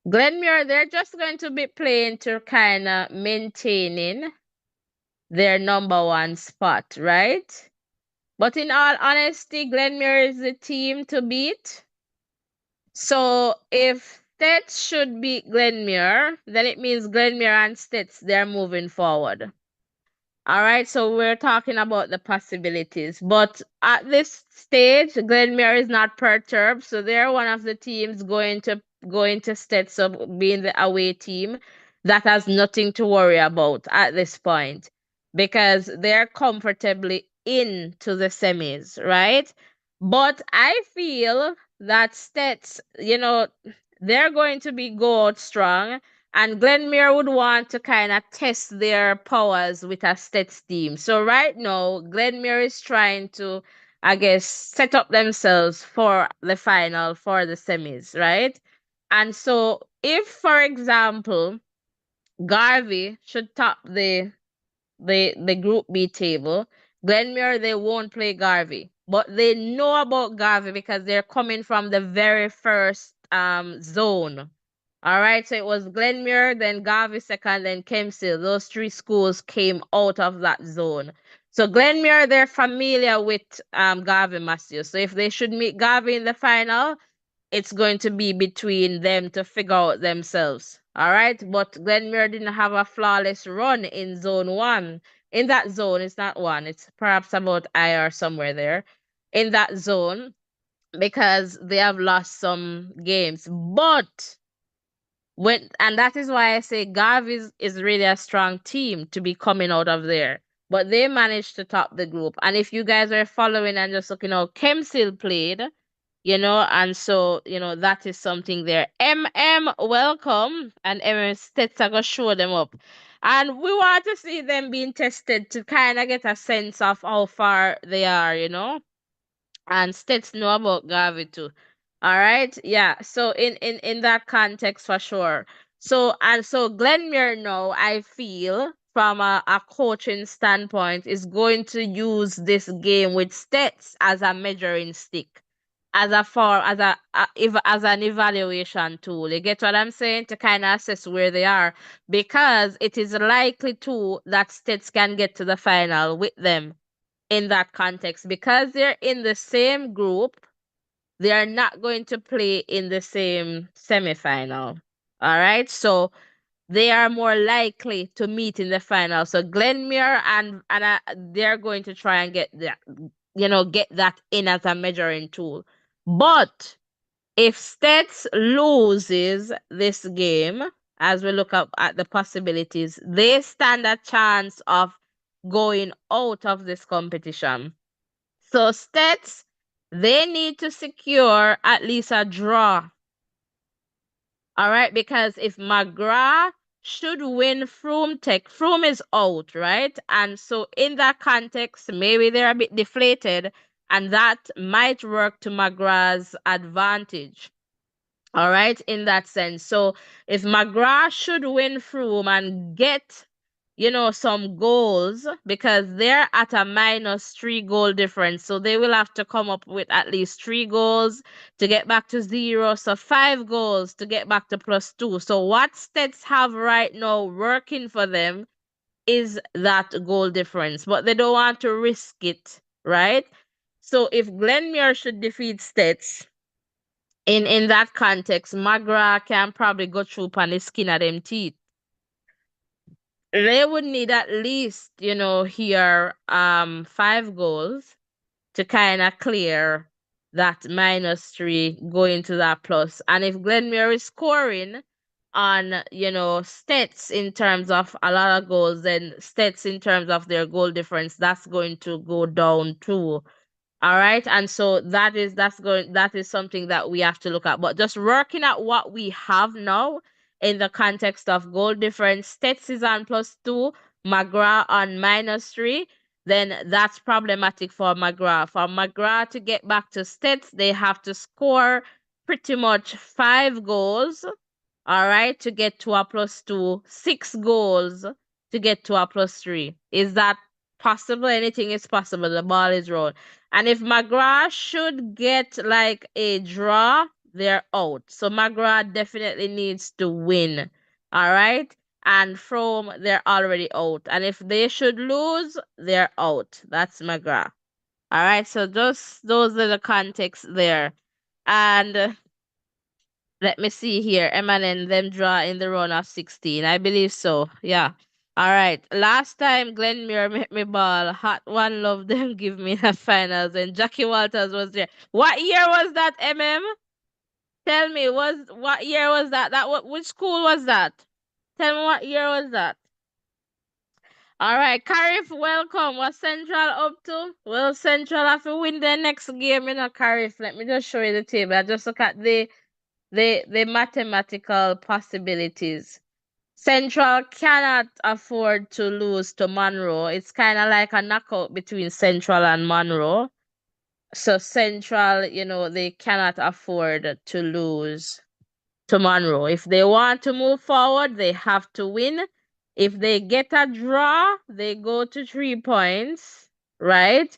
Glenmere, they're just going to be playing to kind of maintaining their number one spot, right? But in all honesty, Glenmere is the team to beat. So if STETS should beat Glenmuir, then it means Glenmuir and STETS, they're moving forward. All right, so we're talking about the possibilities. But at this stage, Glenmuir is not perturbed, so they're one of the teams going to Stetson, being the away team, that has nothing to worry about at this point because they're comfortably into the semis, right? But I feel that Stets, they're going to be go out strong, and Glenmuir would want to kind of test their powers with a Stets team. So right now, Glenmuir is trying to, I guess, set up themselves for the final, for the semis, right? And so if, for example, Garvey should top the Group B table, Glenmuir, they won't play Garvey. But they know about Garvey because they're coming from the very first zone. All right, so it was Glenmuir, then Garvey second, then Kempsey. Those three schools came out of that zone. So Glenmuir, they're familiar with Garvey Maceo. So if they should meet Garvey in the final, it's going to be between them to figure out themselves. All right. But Glenmuir didn't have a flawless run in zone one. In that zone, it's not one, it's perhaps about IR somewhere there in that zone because they have lost some games. But and that is why I say Gav is really a strong team to be coming out of there. But they managed to top the group. And if you guys are following and just looking how Kemsil played, and so that is something there. Welcome, and Stets are gonna show them up, and we want to see them being tested to kind of get a sense of how far they are, and Stets know about Garvey too. All right, yeah. So in that context, for sure. So Glenmuir now, I feel from a coaching standpoint, is going to use this game with Stets as a measuring stick, as a for as an evaluation tool. You get what I'm saying? To kind of assess where they are, because it is likely too that Stets can get to the final with them in that context, because they're in the same group. They are not going to play in the same semifinal. All right, so they are more likely to meet in the final. So Glenmuir and they're going to try and get that, get that in as a measuring tool. But if Stets loses this game, as we look up at the possibilities, they stand a chance of going out of this competition. So Stets, they need to secure at least a draw. All right, because if McGrath should win Frome Tech, Frome is out, right? And so in that context, maybe they're a bit deflated, and that might work to McGrath's advantage. All right, in that sense. So if McGrath should win Frome and get, some goals, because they're at a -3 goal difference. So they will have to come up with at least 3 goals to get back to 0. So 5 goals to get back to +2. So what Stets have right now working for them is that goal difference, but they don't want to risk it, right? So if Glenmuir should defeat Stets, in that context, Magra can probably go through on the skin of them teeth. They would need at least, here 5 goals to kind of clear that -3 going to that plus. And if Glenmuir is scoring on, Stets in terms of a lot of goals, then Stets in terms of their goal difference, that's going to go down too. All right. And so that is something that we have to look at. But just working at what we have now in the context of goal difference, Stets is on +2, McGrath on -3, then that's problematic for McGrath. For McGrath to get back to Stets, they have to score pretty much 5 goals, all right, to get to a +2, 6 goals to get to a +3. Is that possible? Anything is possible. The ball is rolled. And if McGrath should get like a draw, they're out. So McGrath definitely needs to win. All right. And Frome, they're already out. And if they should lose, they're out. That's McGrath. All right. So just those are the context there. And Let me see here. Eminem them draw in the round of 16. I believe so. Yeah. All right. Last time Glenmuir make me ball. Hot One Love them give me the finals and Jackie Walters was there. What year was that, MM? Tell me, what year was that? Which school was that? Tell me what year was that? All right, Carif, welcome. What Central up to? Well, Central have to win their next game, Carif. Let me just show you the table. I just look at the mathematical possibilities. Central cannot afford to lose to Munroe. It's kind of like a knockout between Central and Munroe. So Central, they cannot afford to lose to Munroe. If they want to move forward, they have to win. If they get a draw, they go to 3 points, right?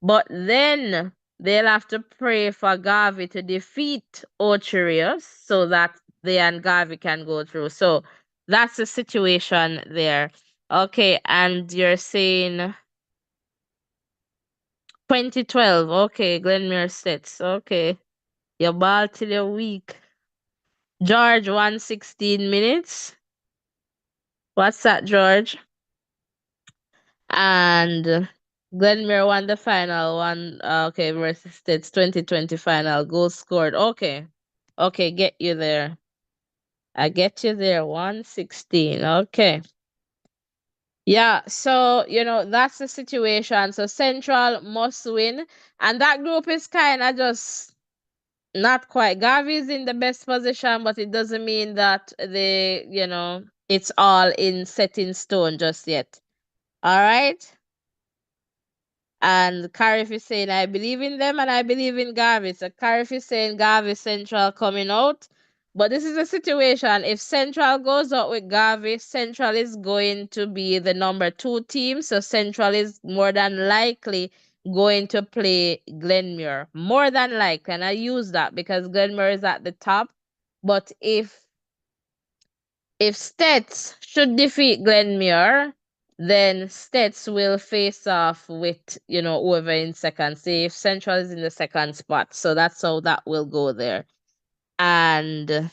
But then they'll have to pray for Garvey to defeat Ocho so that they and Garvey can go through. So that's the situation there. Okay, and you're saying 2012. Okay, Glenmere sets. Okay. Your ball till you're weak. George, 116 minutes. What's that, George? And Glenmere won the final one. Okay, versus States 2020 final. Goal scored. Okay. Okay, get you there. I get you there. 116. Okay. Yeah, so that's the situation. So Central must win. And that group is kind of just not quite. Garvey is in the best position, but it doesn't mean that it's all in set in stone just yet. All right. And Carif is saying, I believe in them and I believe in Garvey. So Carif is saying Garvey Central coming out. But this is a situation. If Central goes out with Garvey, Central is going to be the number 2 team. So Central is more than likely going to play Glenmuir. More than likely. And I use that because Glenmuir is at the top. But if STETHS should defeat Glenmuir, then STETHS will face off with, whoever in second. Say if Central is in the second spot. So that's how that will go there. And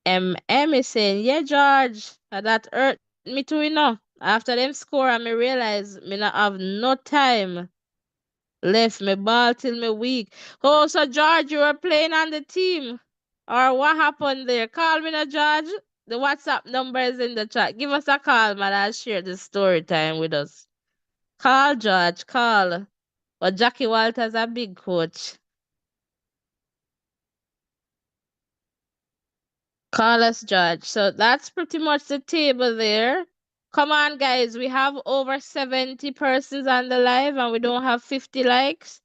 MM is saying, yeah, George, that hurt me too, After them score, I me realize me not have no time left. Me ball till me weak. Oh, so George, you were playing on the team. Or what happened there? Call me now, George. The WhatsApp number is in the chat. Give us a call, man. I'll share the story time with us. Call, George. Call. But Jackie Walters a big coach. Call us, George. So that's pretty much the table there. Come on, guys. We have over 70 persons on the live and we don't have 50 likes.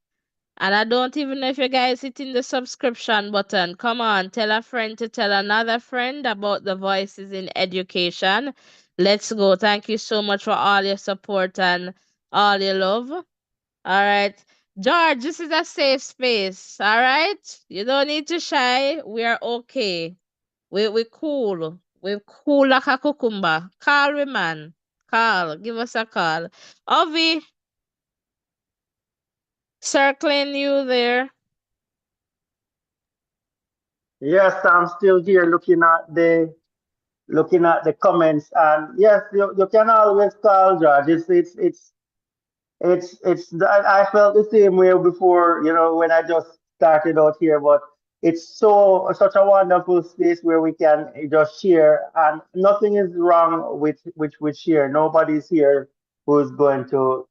And I don't even know if you guys hitting the subscription button. Come on, tell a friend to tell another friend about the Voices in Education. Let's go. Thank you so much for all your support and all your love. All right. George, this is a safe space. All right. You don't need to shy. We are okay. We cool. We cool like a cucumber. Call me, man. Call. Give us a call. Ovi, circling you there. Yes, I'm still here looking at the comments, and yes, you can always call George. I felt the same way before, when I just started out here, but it's such a wonderful space where we can just share, and nothing is wrong with which we share. Nobody's here who's going to,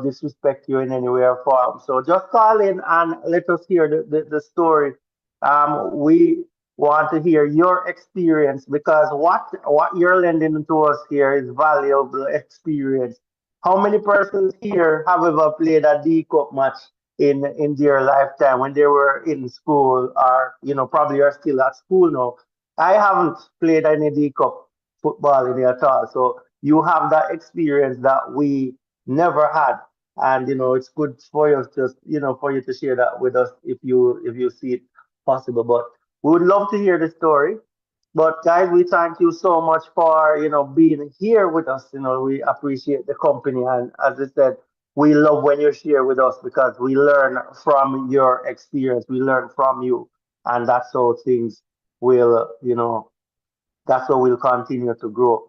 disrespect you in any way or form. So just call in and let us hear the story. We want to hear your experience because what you're lending to us here is valuable experience. How many persons here have ever played a D Cup match in their lifetime when they were in school or probably are still at school now? I haven't played any D Cup football in it at all. So you have that experience that we never had. And it's good for you for you to share that with us if you see it possible. But we would love to hear the story. But guys, we thank you so much for being here with us. We appreciate the company, and as I said, we love when you share with us because we learn from your experience. We learn from you. and that's how things will, that's how we'll continue to grow.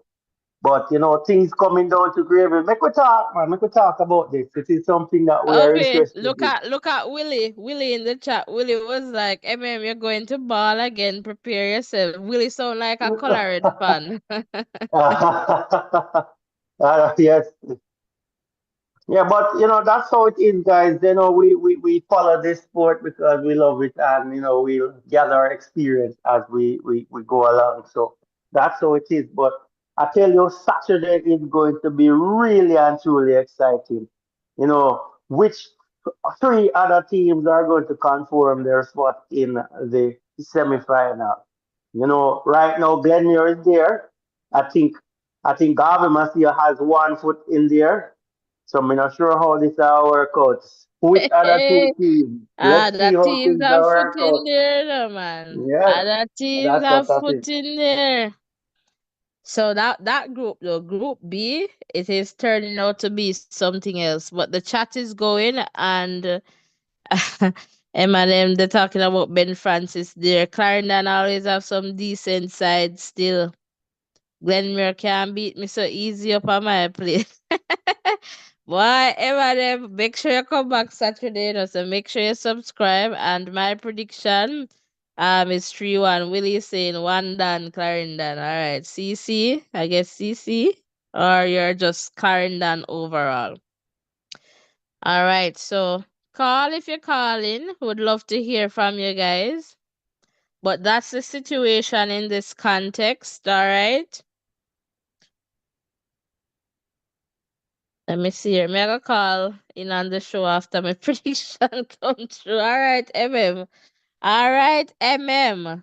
But things coming down to gravy. Make we talk, man. Make we talk about this. It is something that we are Okay, interested in. look at Willie. Willie in the chat. Willie was like, you're going to ball again. Prepare yourself." Willie sound like a colored fan. Yes, yeah, but that's how it is, guys. We follow this sport because we love it, and we'll gather experience as we go along. So that's how it is. But I tell you, Saturday is going to be really and truly exciting. Which three other teams are going to confirm their spot in the semifinal? Right now Glenmere is there. I think Garvey Maceo has 1 foot in there. So I'm not sure how this will work out. Which other two teams? Let's see That how teams things have will foot work in out. there, no, man. Yeah, Other teams that's what have that is. foot in there. So that group, though, Group B, it is turning out to be something else. But the chat is going, and Eminem, they're talking about Ben Francis there. Clarendon always have some decent sides still. Glenmere can't beat me so easy up on my place. Boy, Eminem, make sure you come back Saturday, so make sure you subscribe. And my prediction is 3-1. Willie saying 1 done, Clarendon. All right, CC, I guess CC, or you're just Clarendon overall. All right, so call if you're calling. Would love to hear from you guys. But that's the situation in this context, all right? Let me see here. May I go call in on the show after my prediction come true? All right, MM. All right, MM.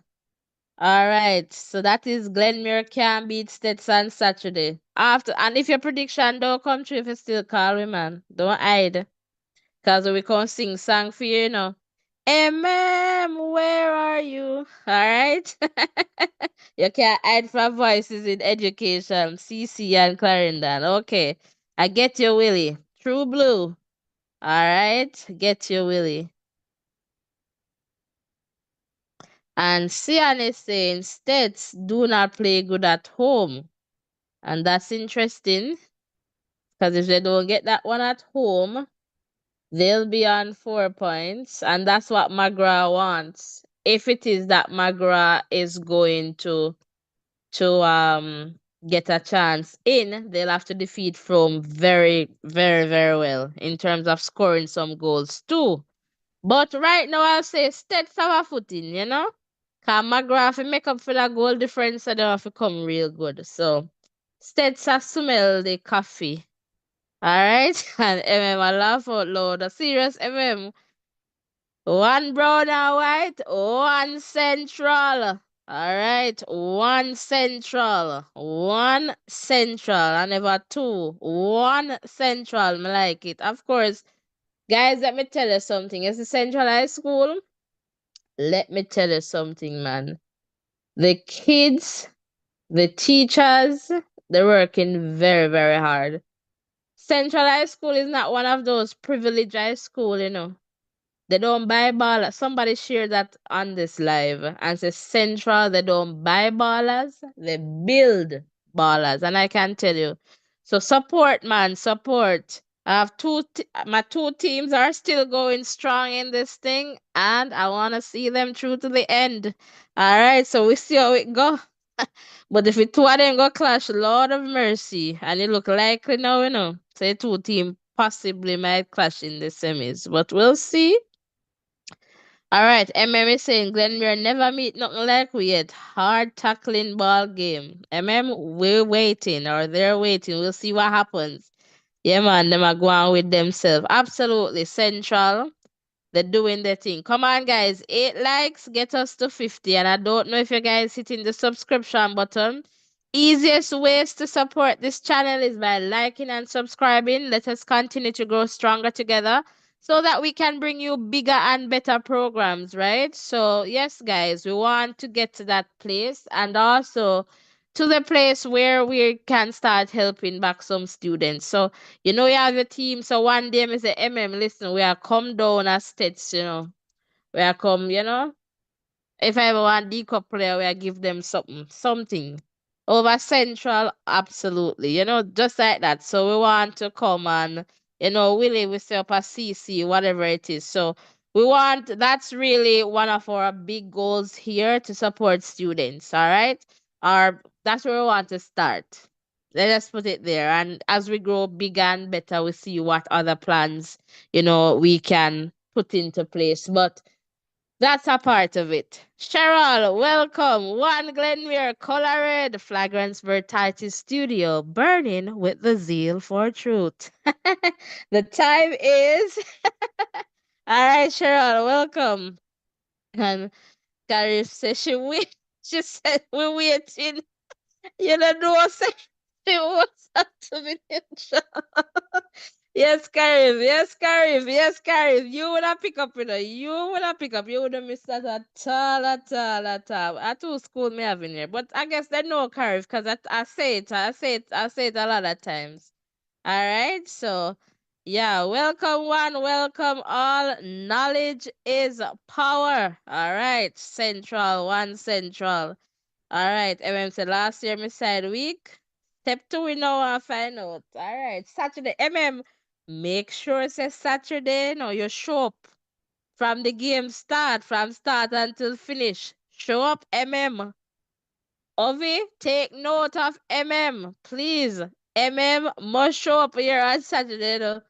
All right. So that is Glenmere can beat Stetson Saturday. After, and if your prediction don't come true, if you still call me, man, don't hide. Because we can sing song for you. MM, where are you? All right. You can't hide from voices in education. CC and Clarendon. Okay. I get you, Willie. True blue. All right. Get you, Willie. And Sian is saying states do not play good at home. And that's interesting because if they don't get that one at home, they'll be on 4 points. And that's what McGrath wants. If it is that McGrath is going to get a chance in, they'll have to defeat Frome very, very, very well in terms of scoring some goals too. But right now I'll say Stats have a footing. Cause McGrath make up for that goal difference so they have to come real good. So Stats have smell the coffee. Alright? And MM I laugh out loud. A serious MM. One brown and white, one central. All right, one central, one central, and never two. One central, me like it. Of course, guys, let me tell you something. It's a central high school. Let me tell you something, man. The kids, the teachers, they're working very, very hard. Central high school is not one of those privileged high school. They don't buy ballers. Somebody shared that on this live and say Central, they don't buy ballers, they build ballers. And I can tell you. So support, man, support. I have my two teams are still going strong in this thing, and I want to see them through to the end. All right, so we see how it go. But if it two of them go clash, Lord of mercy, and it look likely now. Say two team possibly might clash in the semis, but we'll see. All right, MM is saying Glenmere never meet nothing like we yet. Hard tackling ball game. We're waiting, or they're waiting. We'll see what happens. Yeah, man, them are going with themselves. Absolutely. Central. They're doing their thing. Come on, guys. 8 likes get us to 50. And I don't know if you guys hitting the subscription button. Easiest ways to support this channel is by liking and subscribing. Let us continue to grow stronger together so that we can bring you bigger and better programs, right? So, yes, guys, we want to get to that place and also to the place where we can start helping back some students. So, you have your team. So one day I say, MM, listen, we are come down as states. We are come. If I ever want D-Cup player, where I give them something. Over Central, absolutely. Just like that. So we want to come and, Willie, we set up a CC, whatever it is. So that's really one of our big goals here to support students, all right? That's where we want to start. Let us put it there. And as we grow bigger and better, we see what other plans, we can put into place. But that's a part of it. Cheryl, welcome. One Glenmere, Color Red, Flagrance Vertitis Studio, burning with the zeal for truth. The time is. All right, Cheryl, welcome. And Karif says she said we're waiting. You don't know, say she wants us to be neutral. Yes, Karif. Yes, Karif. Yes, Karif. You would have pick up, You would have pick up. You would have missed that at all, at all, at all. At two school me having here. But I guess they know Karif because I say it. I say it a lot of times. All right. So, yeah. Welcome one. Welcome all. Knowledge is power. All right. Central. One Central. All right, said last year me side week. Step two we know and find out. All right, Saturday. Make sure it says Saturday. No, you show up from the game start, from start until finish. Show up, Ovi, take note of please. Must show up here on Saturday. Though.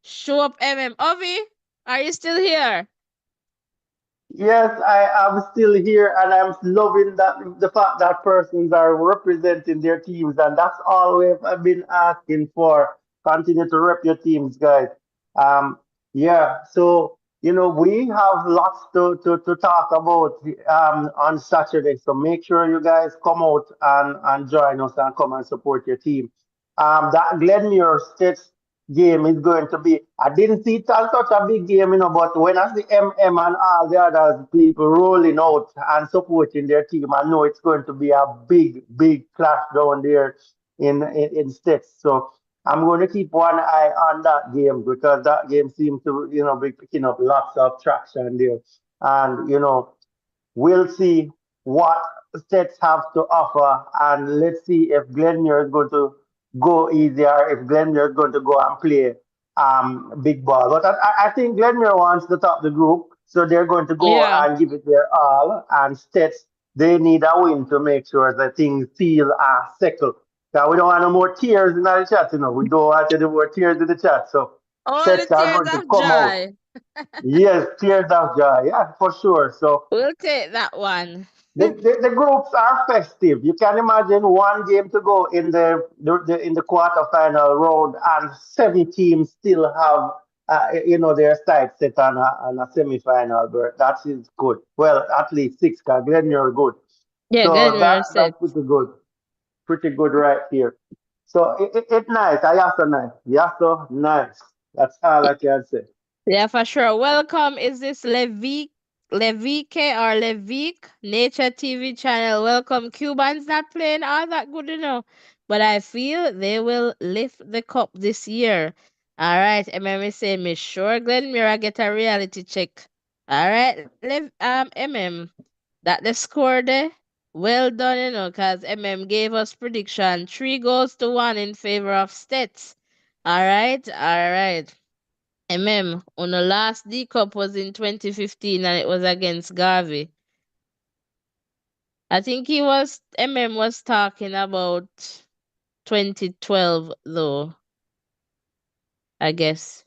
Show up, Ovi, are you still here? Yes, I am still here, and I'm loving that the fact that persons are representing their teams, and that's all I've been asking for. Continue to rep your teams, guys. Um, yeah, so we have lots to talk about on Saturday. So make sure you guys come out and join us and come and support your team. That Glenmuir States game is going to be. I didn't see it as such a big game, but when I see MM and all the other people rolling out and supporting their team, I know it's going to be a big, big clash down there in States. So I'm going to keep one eye on that game because that game seems to, be picking up lots of traction there. And, we'll see what sets have to offer, and let's see if Glenmuir is going to go easier, if Glenmuir is going to go and play big ball. But I think Glenmuir wants to top the group, so they're going to go Yeah. and give it their all. And Stets, they need a win to make sure that things feel settle. Now we don't want no more tears in the chat, We don't want any more tears in the chat. So All the Stets are tears going to of come out. joy. Yes, tears of joy. Yeah, for sure. So We'll take that one. the groups are festive. You can imagine one game to go in the quarterfinal round, and seven teams still have their sights set on a semi-final. But that is good. Well, at least six. Cause Glenmuir good. Yeah, So Glenmere said. that's pretty good right here. So it's nice. I also nice. Yaso nice. That's all I can say. Yeah, for sure. Welcome. Is this Levike or Levik Nature TV channel? Welcome. Cubans not playing all that good enough, but I feel they will lift the cup this year. All right. MM say me sure Glenmira get a reality check. All right. That the score there. Well done, cause gave us prediction 3 goals to 1 in favor of Stets. All right. All right. On the last D Cup was in 2015 and it was against Garvey. I think was talking about 2012 though, I guess.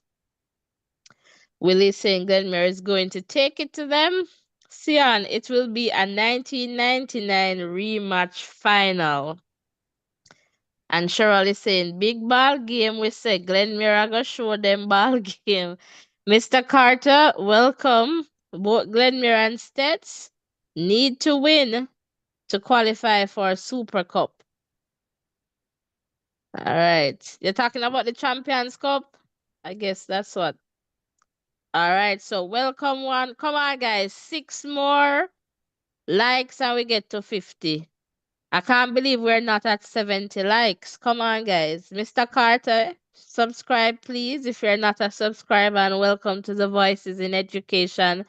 Willie saying Glenmere is going to take it to them. Sian, it will be a 1999 rematch final. And Cheryl is saying, big ball game. We say Glenmere go show them ball game. Mr. Carter, welcome. Both Glenmere and Stets need to win to qualify for Super Cup. All right. You're talking about the Champions Cup? I guess that's what. All right. So welcome one. Come on, guys. 6 more likes and we get to 50. I can't believe we're not at 70 likes. Come on, guys. Mr. Carter, subscribe, please, if you're not a subscriber, and welcome to the Voices in Education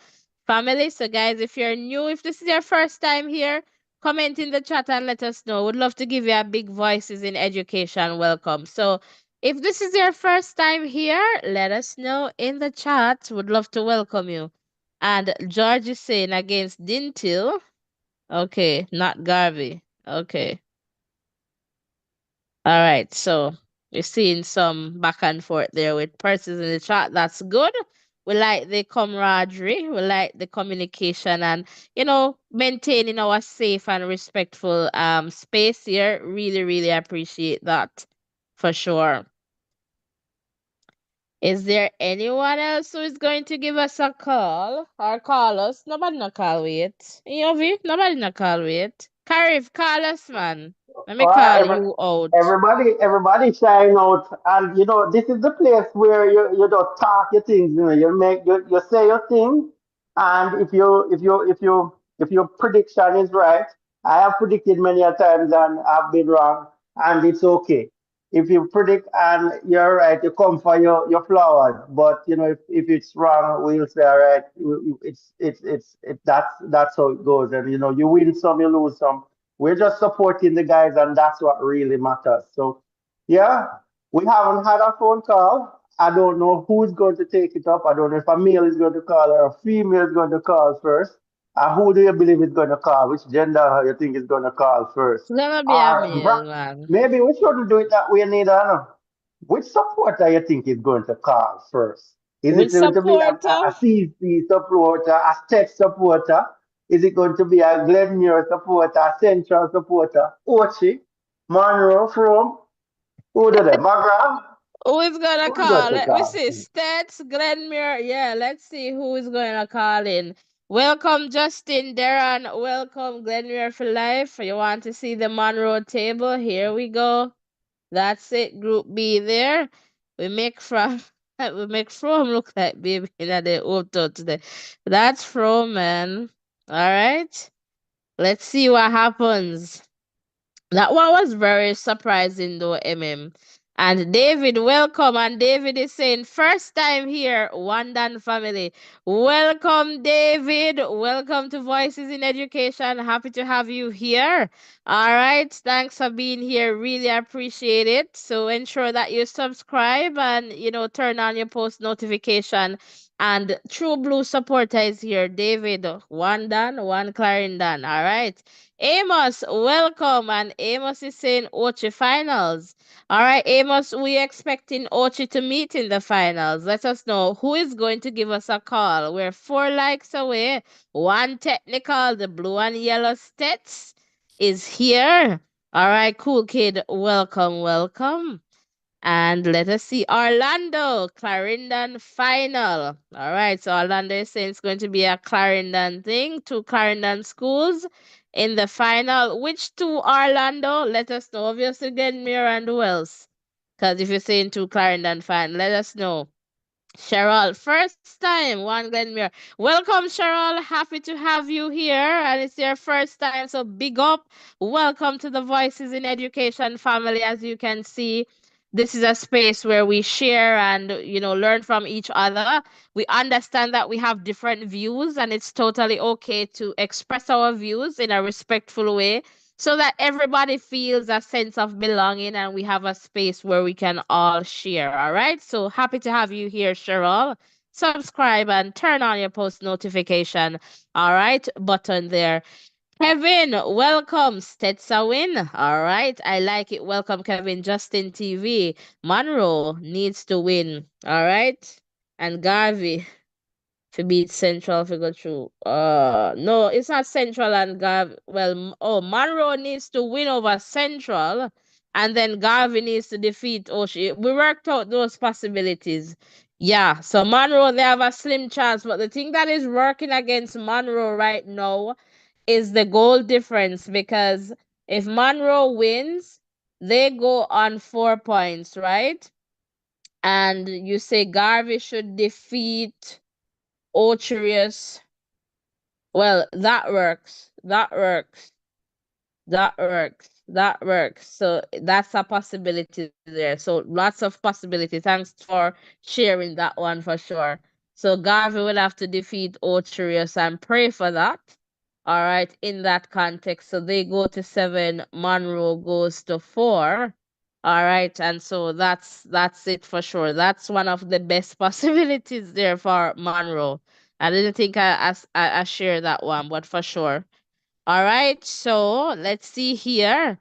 family. So, guys, if you're new, if this is your first time here, comment in the chat and let us know. Would love to give you a big Voices in Education welcome. So, if this is your first time here, let us know in the chat. Would love to welcome you. And George is saying against Dintil. Okay, not Garvey. Okay. All right. So we're seeing some back and forth there with persons in the chat. That's good. We like the camaraderie. We like the communication and, maintaining our safe and respectful space here. Really, really appreciate that for sure. Is there anyone else who is going to give us a call or call us? Nobody no call wait. Yovi, nobody no call wait. Karif, call us, man. Let me All call right, you out. everybody shine out, and this is the place where you just talk your things. You say your thing, and if your prediction is right, I have predicted many a times and I've been wrong, and it's okay. If you predict and you're right, you come for your flowers. But if it's wrong, we'll say all right. That's how it goes, and you win some, you lose some. We're just supporting the guys, and that's what really matters. So, yeah, we haven't had a phone call. I don't know who's going to take it up. I don't know if a male is going to call or a female is going to call first. Who do you believe is going to call? Which gender you think is going to call first? It's gonna be a Or meal, man. maybe we shouldn't do it that way, neither. No. Which supporter you think is going to call first? Is it Which going to be a supporter? CC supporter, a STETHS supporter? Is it going to be a Glenmuir supporter, a Central supporter, Ochi, Munroe, Frome? Who do they? Magram? Who is gonna Who's going call? to Let me call? see. Stats, Glenmere. Yeah, let's see who is gonna call in. Welcome, Justin, Darren. Welcome, Glenmere for life. You want to see the Monroe table? Here we go. That's it. Group B there. We make from we make from look like baby in the auto today. That's from man. All right. Let's see what happens. That one was very surprising though, MM. And David, welcome. And David is saying, first time here, Wandan family. Welcome, David. Welcome to Voices in Education. Happy to have you here. All right. Thanks for being here. Really appreciate it. So ensure that you subscribe and, turn on your post notification. And True Blue supporter is here. David, one done, one Clarendon. All right. Amos, welcome. And Amos is saying Ocho finals. All right, Amos, we expecting Ocho to meet in the finals. Let us know who is going to give us a call. We're 4 likes away. One technical, the blue and yellow stats is here. All right, cool kid. Welcome, welcome. And let us see Orlando, Clarendon final. All right, so Orlando is saying it's going to be a Clarendon thing, 2 Clarendon schools in the final. Which 2 Orlando? Let us know. Obviously, Glenmere and who else? Because if you're saying 2 Clarendon fan, let us know. Cheryl, first time, one Glenmere. Welcome, Cheryl. Happy to have you here. And it's your first time, so big up. Welcome to the Voices in Education family. As you can see, this is a space where we share and, learn from each other. We understand that we have different views, and it's totally okay to express our views in a respectful way so that everybody feels a sense of belonging and we have a space where we can all share. All right. So happy to have you here, Cheryl. Subscribe and turn on your post notification. All right. Button there. Kevin, welcome. Stetsa win. All right. I like it. Welcome, Kevin. Justin TV. Monroe needs to win. All right. And Garvey to beat Central if we go through. No, it's not Central and Gav. Well, Monroe needs to win over Central, and then Garvey needs to defeat Oshi. We worked out those possibilities. Yeah, so Monroe they have a slim chance, but the thing that is working against Monroe right now is the goal difference because if Monroe wins, they go on 4 points, right? And you say Garvey should defeat Ulterius. Well, that works. That works. That works. That works. So that's a possibility there. So lots of possibility. Thanks for sharing that one for sure. So Garvey will have to defeat Ocho Rios and pray for that. All right, in that context. So they go to 7, Munroe goes to 4. All right, and so that's it for sure. That's one of the best possibilities there for Munroe. I didn't think I share that one, but for sure. All right, so let's see here.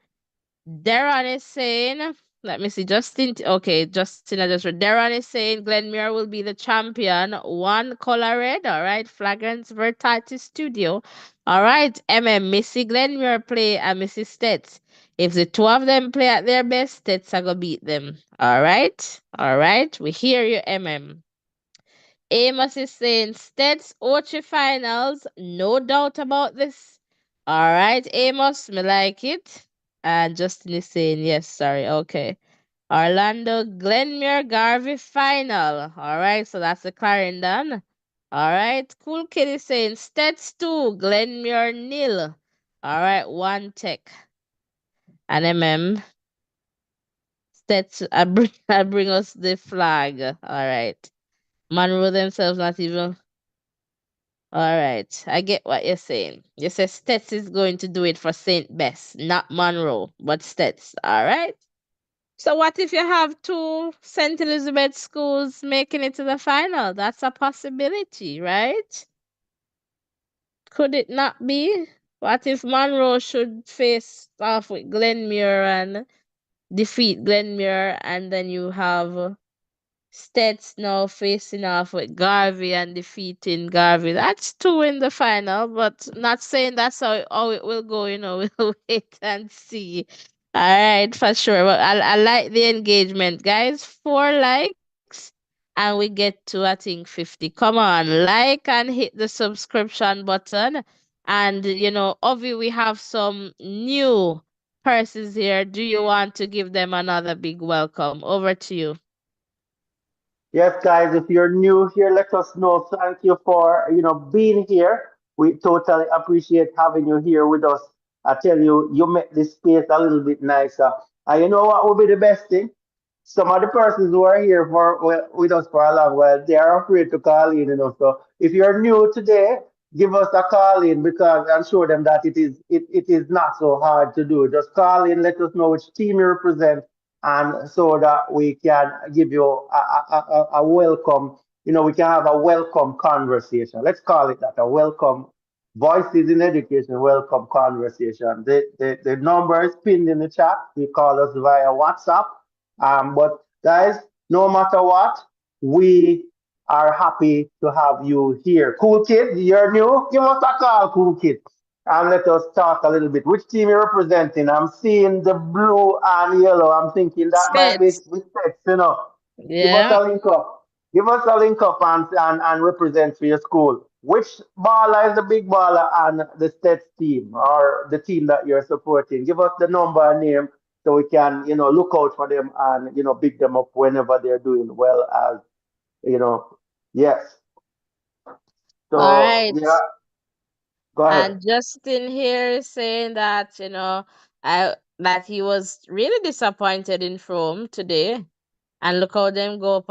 Darren is saying, let me see, Justin. Okay, Justin, I just read. Darren is saying Glenmuir will be the champion. One color red. All right, Flagrants Vertitis Studio. All right, Missy Glenmuir play and Missy STETHS. If the two of them play at their best, STETHS are gonna beat them. All right, we hear you, Amos is saying STETHS Ochi finals, no doubt about this. All right, Amos, me like it. And Justin is saying yes, sorry, okay. Orlando Glenmuir Garvey final. All right, so that's the Clarendon. All right, Cool Kid is saying STETHS 2, Glenmuir nil. All right, one tech. And STETHS, I bring us the flag. All right. Munroe themselves not even. All right, I get what you're saying. You say STETHS is going to do it for St. Bess, not Munroe, but STETHS. All right. So what if you have two St. Elizabeth schools making it to the final? That's a possibility, right? Could it not be? What if Munroe should face off with Glenmuir and defeat Glenmuir, and then you have STETHS now facing off with Garvey and defeating Garvey. That's two in the final, but not saying that's how it will go, we'll wait and see. All right, for sure. But I like the engagement, guys. 4 likes, and we get to, I think, 50. Come on, like and hit the subscription button. And, Ovi, we have some new persons here. Do you want to give them another big welcome? Over to you. Yes, guys, if you're new here, let us know. Thank you for, being here. We totally appreciate having you here with us. I tell you, you make this space a little bit nicer. And you know what would be the best thing? Some of the persons who are here with us for a long while, they are afraid to call in. So if you're new today, give us a call in because I'm sure them that it is not so hard to do. Just call in, let us know which team you represent, and so that we can give you a welcome. We can have a welcome conversation. Let's call it that, a welcome voices in education, welcome conversation. The number is pinned in the chat. You call us via WhatsApp. But guys, no matter what, we are happy to have you here. Cool Kid, you're new. Give us a call, Cool Kid, and let us talk a little bit. Which team you're representing? I'm seeing the blue and yellow. I'm thinking that might be STETHS. Sets. Give us Yeah. a link up. Give us a link up and represent for your school. Which baller is the big baller and the stats team or the team that you're supporting? Give us the number and name so we can, look out for them and, pick them up whenever they're doing well as, you know, yes. All So, right. yeah, go ahead. And Justin here is saying that, I that he was really disappointed in Frome today. And look how them go up,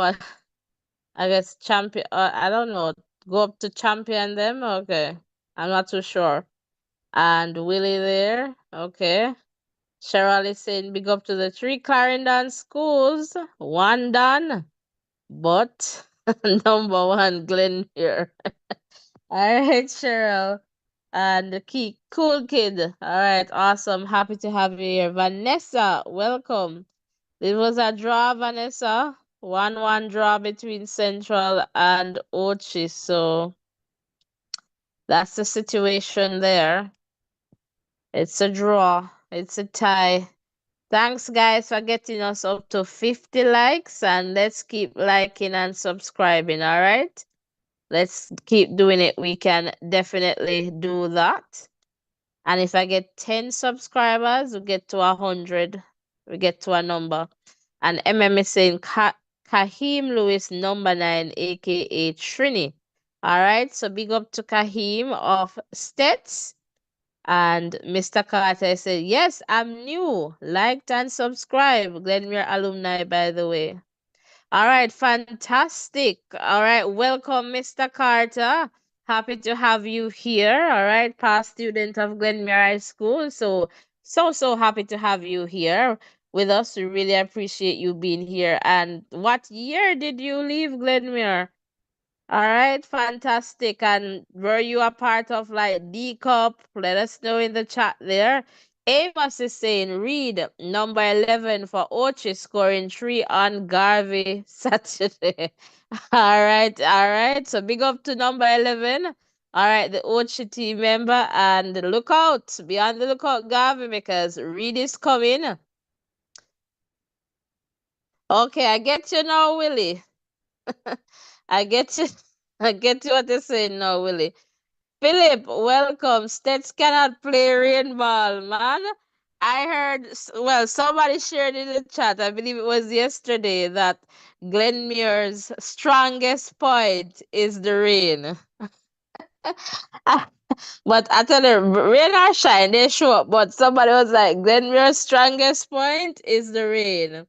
I guess champion. I don't know, go up to champion them. Okay, I'm not too sure. And Willie there. Okay. Cheryl is saying big up to the 3 Clarendon schools. One done, but number one Glen here. All right, Cheryl. And the key, cool kid. All right, awesome. Happy to have you here. Vanessa, welcome. It was a draw, Vanessa. 1-1 draw between Central and Ochi. So that's the situation there. It's a draw. It's a tie. Thanks, guys, for getting us up to 50 likes. And let's keep liking and subscribing. All right. Let's keep doing it. We can definitely do that. And if I get 10 subscribers, we get to 100. We get to a number. And is saying Kahim Lewis number 9, aka Trini. All right, so big up to Kahim of STETHS. And Mr. Carter said, yes, I'm new. Liked and subscribed. Glenmere alumni, by the way. All right, fantastic. All right, welcome, Mr. Carter. Happy to have you here. All right, past student of Glenmere High School. So happy to have you here with us. We really appreciate you being here. And what year did you leave Glenmere? All right, fantastic. And were you a part of like D Cup? Let us know in the chat there. Amos is saying, read number 11 for Ocho scoring 3 on Garvey Saturday. All right. So big up to number 11. All right, the Ocho team member. And look out, be on the lookout, Garvey, because Reed is coming. Okay, I get you now, Willie. I get you. I get you what you're saying now, Willie. Philip, welcome. Stets cannot play rainball, man. I heard, well, somebody shared in the chat, I believe it was yesterday, that Glenmuir's strongest point is the rain. But I tell you, rain or shine, they show up. But somebody was like, Glenmuir's strongest point is the rain.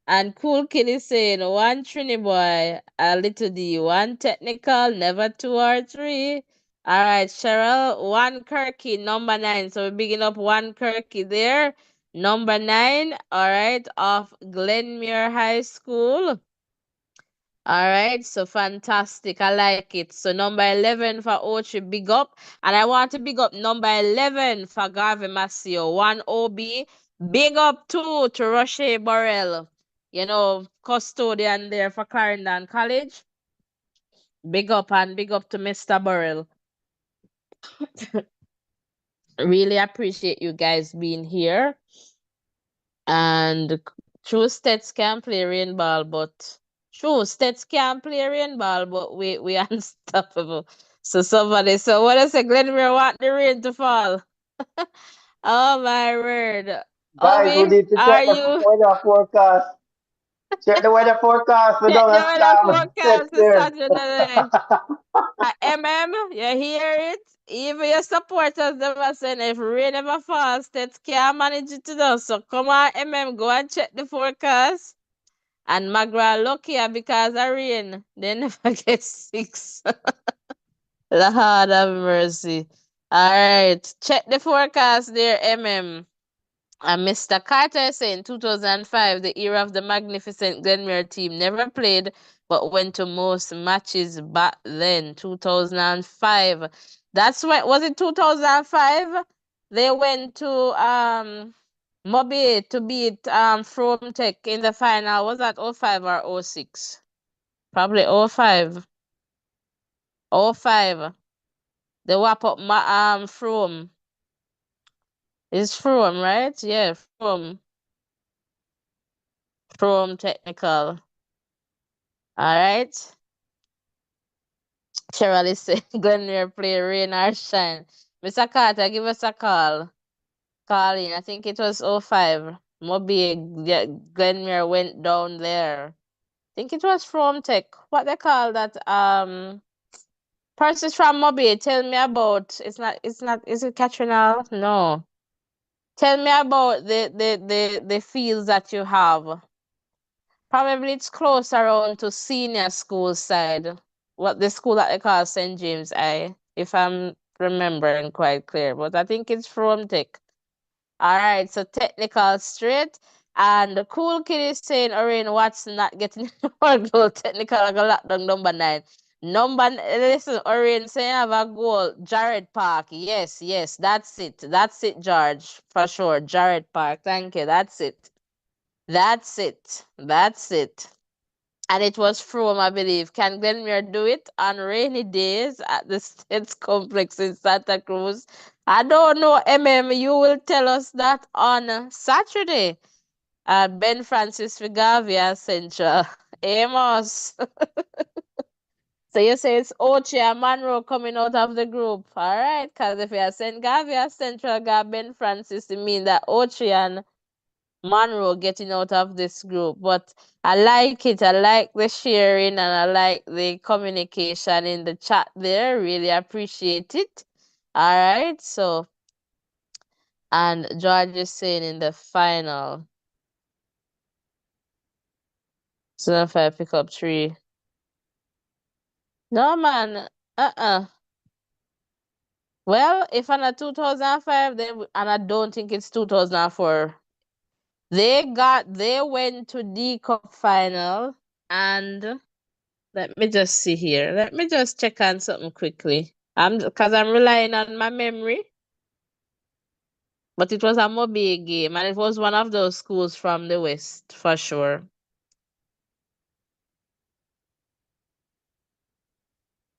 And Cool Kid is saying, one Trini boy, a little D, one technical, never two or three. All right, Cheryl, one Kirky, number 9. So we're bigging up one Kirky there. Number 9, all right, of Glenmere High School. All right, so fantastic. I like it. So number 11 for Ocho, big up. And I want to big up number 11 for Garvey Maceo, 1 OB. Big up too to Roche Burrell, custodian there for Clarendon College. Big up and big up to Mr. Burrell. Really appreciate you guys being here. And true Stets can play rainball, but Stets can play rainball, but we unstoppable. So what I say, Glenmere want the rain to fall. Oh my word. Guys, we Obi, need to are check the you weather forecast. Check the weather forecast. We check don't the have weather scam. forecast Text this there. Saturday? You hear it? Even your supporters them are saying if rain ever falls, Stets can't manage it to do. So come on, go and check the forecast. And Magra lucky because of rain. They never get sick. Lord have mercy. All right. Check the forecast there, And Mr. Carter is saying 2005, the era of the magnificent Glenmere team never played but went to most matches back then. 2005. That's what was it 2005? They went to Mobi to beat Frome Tech in the final. Was that 05 or 06? Probably 05. 05. They wrap up Frome. It's Frome, right? Yeah, Frome Technical. All right. Cheryl is saying Glenmere play rain or shine. Mr. Carter, give us a call. Call in. I think it was 05. Mobi Glenmere went down there. I think it was from Tech. What they call that? Persons from Mobi, tell me about is it Katrina? No. Tell me about the fields that you have. Probably it's close around to senior school side. What the school that they call St. James I, if I'm remembering quite clear. But I think it's from Tech. All right, so technical straight. And the cool kid is saying, Orin, what's not getting more goal? Technical, I got lockdown number 9. Listen, Orin, say I have a goal. Jared Park. Yes, that's it. That's it, George, for sure. Jared Park. Thank you. That's it. That's it. That's it. And it was from, I believe. Can Glenmere do it on rainy days at the States Complex in Santa Cruz? I don't know, You will tell us that on Saturday at Ben Francis Figavia Central. Amos. So you say it's Ocho and Munroe coming out of the group. All right, because if you are St. Gavia Central got Ben Francis, it means that Ocho and Munroe getting out of this group. But I like it. I like the sharing and I like the communication in the chat there. Really appreciate it. All right. So, and George is saying in the final. 2005 pick up 3. No, man. Well, if I'm a 2005, then and I don't think it's 2004. They went to D Cup final, and let me just see here. Let me just check on something quickly. Because I'm relying on my memory, but it was a Mobile game, and it was one of those schools from the West for sure.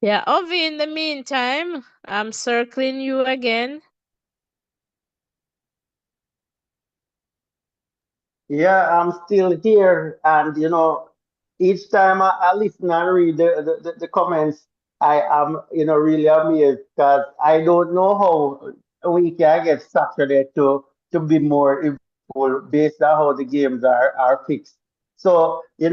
Yeah, Ovi, in the meantime, I'm circling you again. Yeah, I'm still here, and each time I listen and read the comments, I am really amazed because I don't know how we can get Saturday to be more eventful based on how the games are fixed. So you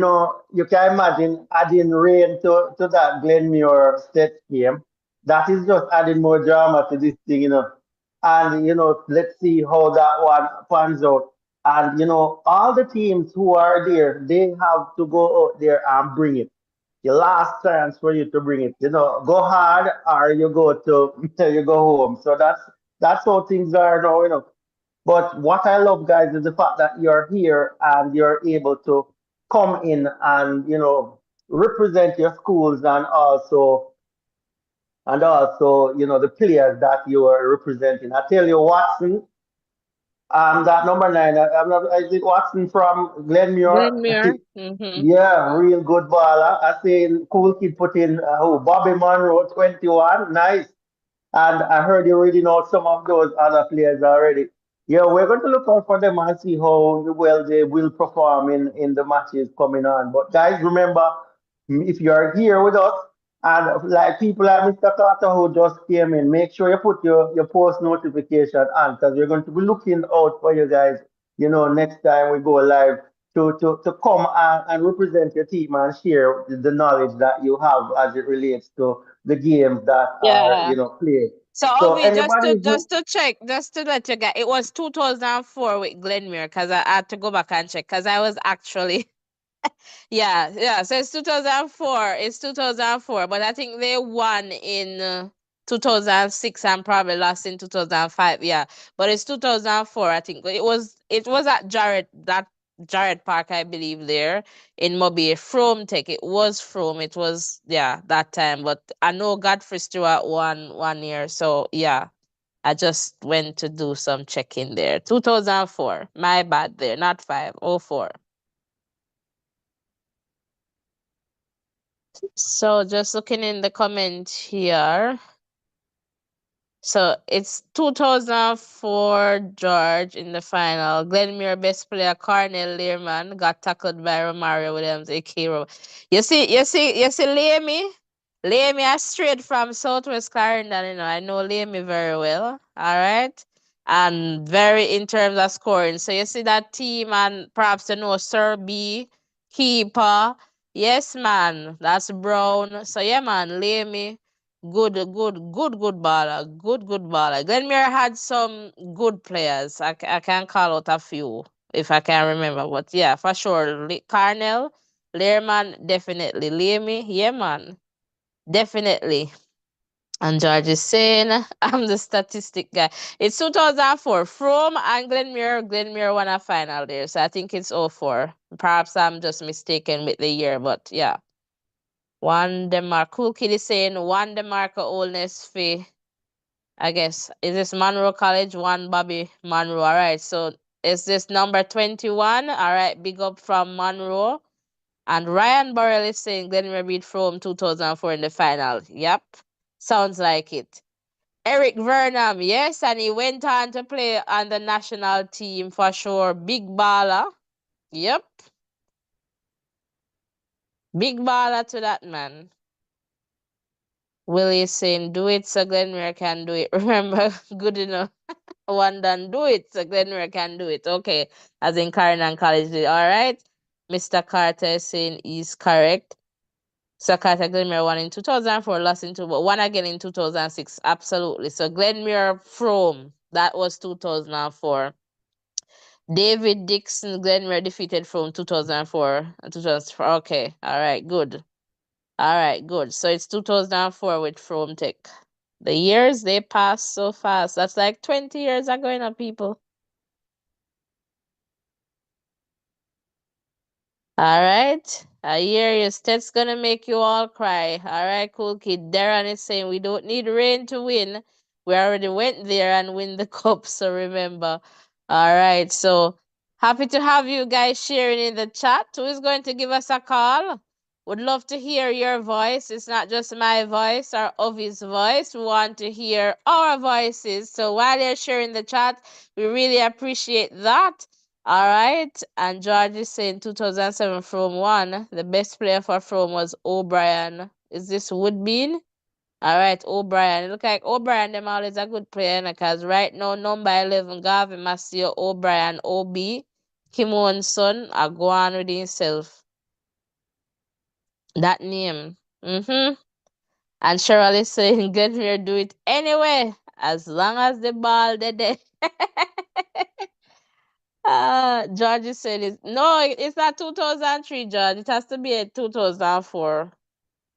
can imagine adding rain to that Glenmuir State game. That is just adding more drama to this thing. And let's see how that one pans out. And all the teams who are there, they have to go out there and bring it. The last chance for you to bring it. Go hard or you go to you go home. So that's how things are now. But what I love, guys, is the fact that you're here and you're able to come in and represent your schools and also the players that you are representing. I tell you, Watson. That number 9. I'm not. I think Watson from Glenmuir. Glenmuir. Mm-hmm. Yeah, real good baller. I seen cool kid put in Bobby Munroe 21. Nice. And I heard you reading out some of those other players already. Yeah, we're going to look out for them and see how well they will perform in the matches coming on. But guys, remember, if you're here with us and like people like Mr. Carter who just came in, make sure you put your post notification on because we're going to be looking out for you guys, next time we go live to come and represent your team and share the knowledge that you have as it relates to the games that are, Yeah. played. So So Ovi, anybody who, just to check, just to let you get, it was 2004 with Glenmuir because I had to go back and check because I was actually yeah. So it's 2004. It's 2004, but I think they won in 2006 and probably lost in 2005. Yeah, but it's 2004. I think it was at Jared Park, I believe, there in Mobile. Frome Tech. It was Frome. It was, yeah, that time. But I know Godfrey Stewart won 1 year. So yeah. I just went to do some checking there. 2004. My bad there, not 504. So just looking in the comment here. So it's 2004 George in the final. Glenmuir best player Cornell Learman got tackled by Romario Williams, aka you see, Lamy are straight from Southwest Clarendon, I know Lamy very well. All right. And very in terms of scoring. So you see that team and perhaps Sir B, keeper. Yes, man. That's Brown. So yeah, man, Lamy. Good baller. Good baller. Glenmuir had some good players. I can call out a few if I can remember. But yeah, for sure. Carnell, Learman, definitely. Leamy, yeah, man. Definitely. And George is saying, I'm the statistic guy. It's 2004. Frome and Glenmuir. Glenmuir won a final there. So I think it's 04. Perhaps I'm just mistaken with the year, but yeah. One Denmark. Cool Kid is saying one Denmark oldness fee. I guess. Is this Munroe College? One Bobby Munroe. All right. So is this number 21? All right. Big up from Munroe. And Ryan Burrell is saying Glenmere beat from 2004 in the final. Yep. Sounds like it. Eric Vernam, yes, and he went on to play on the national team for sure. Big baller. Yep. Big baller to that man. Willie is saying, do it so Glenmere can do it. Remember, good enough. One done, do it so Glenmere can do it. Okay, as in Karen and College did. All right. Mr. Carter is saying is correct. So Carter Glenmere won in 2004, lost in but won again in 2006. Absolutely. So Glenmere Frome, that was 2004. David Dixon, Glenmere defeated from 2004 and 2004. Okay, all right, good. All right, good. So it's 2004 with Frome Tech. The years, they pass so fast. That's like 20 years ago, you know, people. All right. I hear you. Stet's gonna make you all cry. All right, cool kid. Darren is saying we don't need rain to win. We already went there and win the cup, so remember. All right. So happy to have you guys sharing in the chat. Who is going to give us a call? Would love to hear your voice. It's not just my voice or Ovi's voice. We want to hear our voices. So while you're sharing the chat, we really appreciate that. All right. And George is saying 2007 Frome won. The best player for Frome was O'Brien. Is this Woodbean? All right, O'Brien. It look like O'Brien them always a good player because right now number 11 Garvey, Maceo, O'Brien, OB, Kimon son are go on with himself. That name. Mm-hmm. And Cheryl is saying get me do it anyway. As long as the ball dead. George is saying it. No, it's not 2003, George. It has to be a 2004.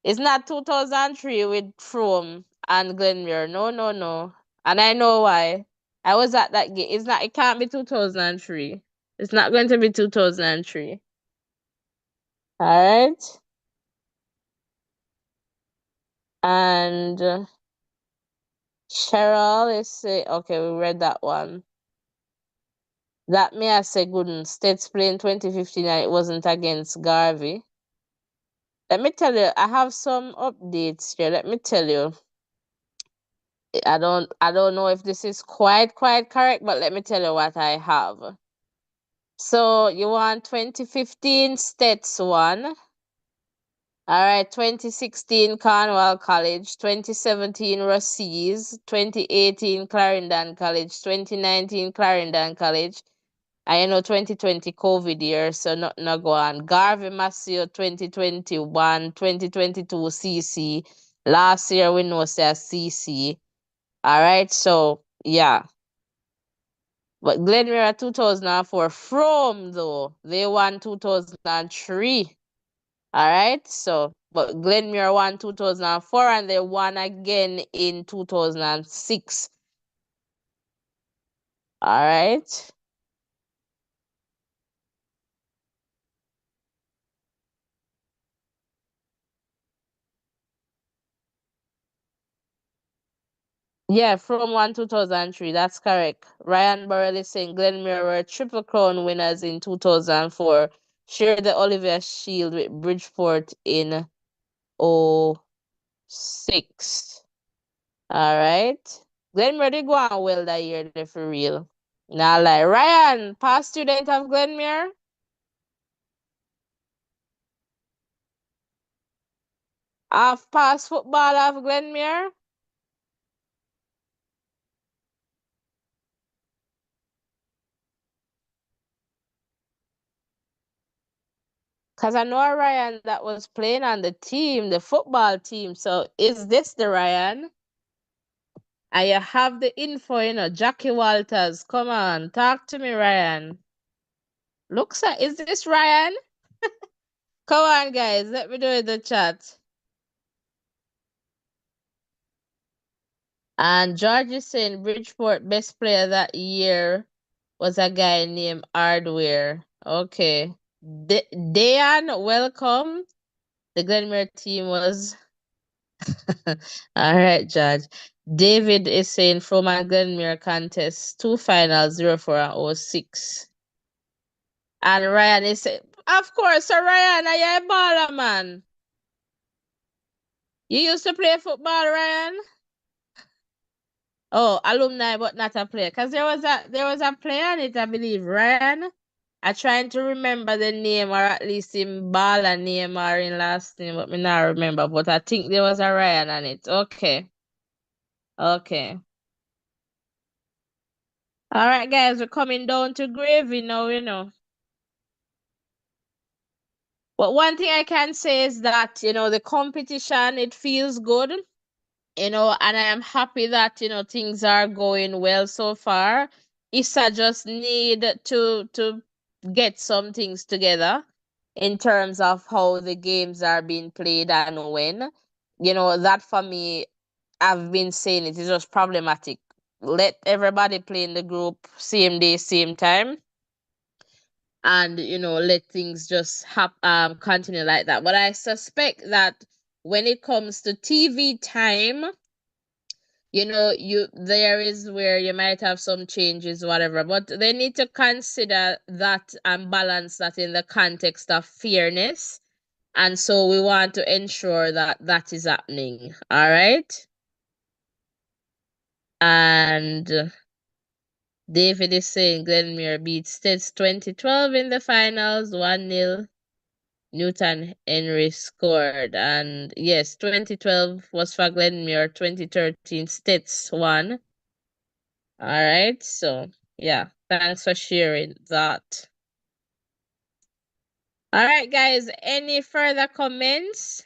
It's not 2003 with Frome and Glenmuir. No, no, no. And I know why. I was at that game. It's not. It can't be 2003. It's not going to be 2003. All right. And Cheryl is saying, okay, we read that one. That may I say good. States playing 2015 and it wasn't against Garvey. Let me tell you, I have some updates here. Let me tell you. I don't know if this is quite correct, but let me tell you what I have. So you want 2015 Stats one. All right, 2016 Cornwall College, 2017 Rossies, 2018 Clarendon College, 2019 Clarendon College. I know 2020 COVID year, so not go on. Garvey Maceo 2021, 2022 CC. Last year we know say CC. All right, so yeah. But Glenmere 2004 from though they won 2003. All right, so but Glenmere won 2004 and they won again in 2006. All right. Yeah, from 2003. That's correct. Ryan Burrell is saying Glenmere were Triple Crown winners in 2004. Shared the Oliver Shield with Bridgeport in '06. All right. Glenmere did go on well that year, there for real. Now, like Ryan, past student of Glenmere. Half past football of Glenmere. Because I know a Ryan that was playing on the team, the football team. So is this the Ryan? And you have the info, Jackie Walters. Come on, talk to me, Ryan. Looks like, is this Ryan? Come on, guys, let me do it in the chat. And George is saying Bridgeport best player that year was a guy named Hardware. Okay. Dayan, welcome. The Glenmere team was. All right, Judge. David is saying from a Glenmere contest, 2 finals, 04 and '06. And Ryan is saying, of course, so Ryan, are you a baller, man? You used to play football, Ryan? Oh, alumni, but not a player. Because there was a player on it, I believe, Ryan. I trying to remember the name or at least in baller name or in last name, but me not remember. But I think there was a Ryan on it. Okay. Okay. All right, guys, we're coming down to gravy now. But one thing I can say is that, the competition, it feels good, and I am happy that, things are going well so far. Issa just need to get some things together in terms of how the games are being played and when. That for me, I've been saying it is just problematic. Let everybody play in the group same day, same time, and let things just continue like that. But I suspect that when it comes to TV time, there is where you might have some changes, whatever, but they need to consider that and balance that in the context of fairness. And so we want to ensure that that is happening. All right. And David is saying Glenmere beats States 2012 in the finals, 1-0. Newton Henry scored. And yes, 2012 was for Glenmere, 2013 States won. All right, so yeah, thanks for sharing that. All right, guys, any further comments?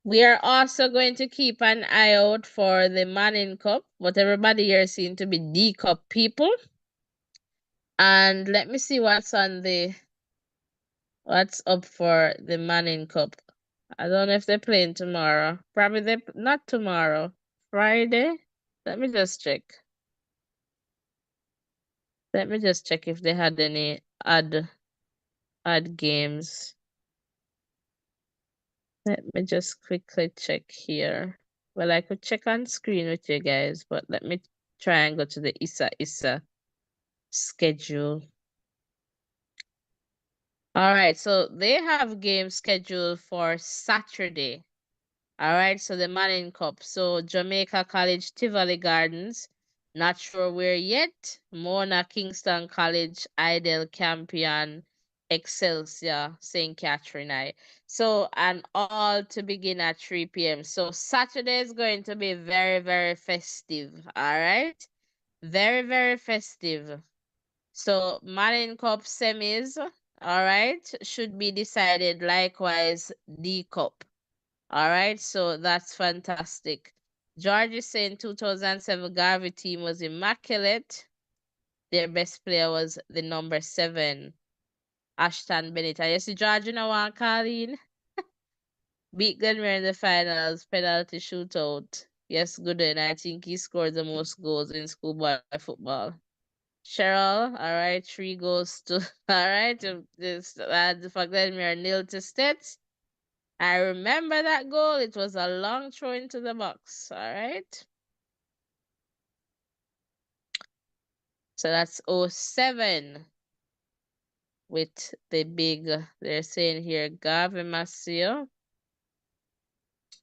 We are also going to keep an eye out for the Manning Cup, but everybody here seems to be D Cup people. And let me see what's up for the Manning Cup. I don't know if they're playing tomorrow. Probably they not tomorrow. Friday. Let me just check. Let me just check if they had any odd games. Let me just quickly check here. Well, I could check on screen with you guys, but let me try and go to the Issa schedule. All right, so they have games scheduled for Saturday. All right, so the Manning Cup. So Jamaica College, Tivoli Gardens. Not sure where yet. Mona, Kingston College, Idle, Campion, Excelsior, St. Catherine I. So, and all to begin at 3 p.m. So Saturday is going to be very, very festive. All right. Very, very festive. So Manning Cup semis, all right, should be decided. Likewise, D Cup. All right, so that's fantastic. George is saying 2007 Garvey team was immaculate. Their best player was the number 7, Ashton Bennett. And you see George, want Colleen? Beat Glenmere in the finals, penalty shootout. Yes, good. And I think he scored the most goals in schoolboy football. Cheryl, all right, 3 goals to, all right, this for Glenmere, 0 to Stets. I remember that goal. It was a long throw into the box. All right. So that's 07 with the big, they're saying here, Garvey Maceo.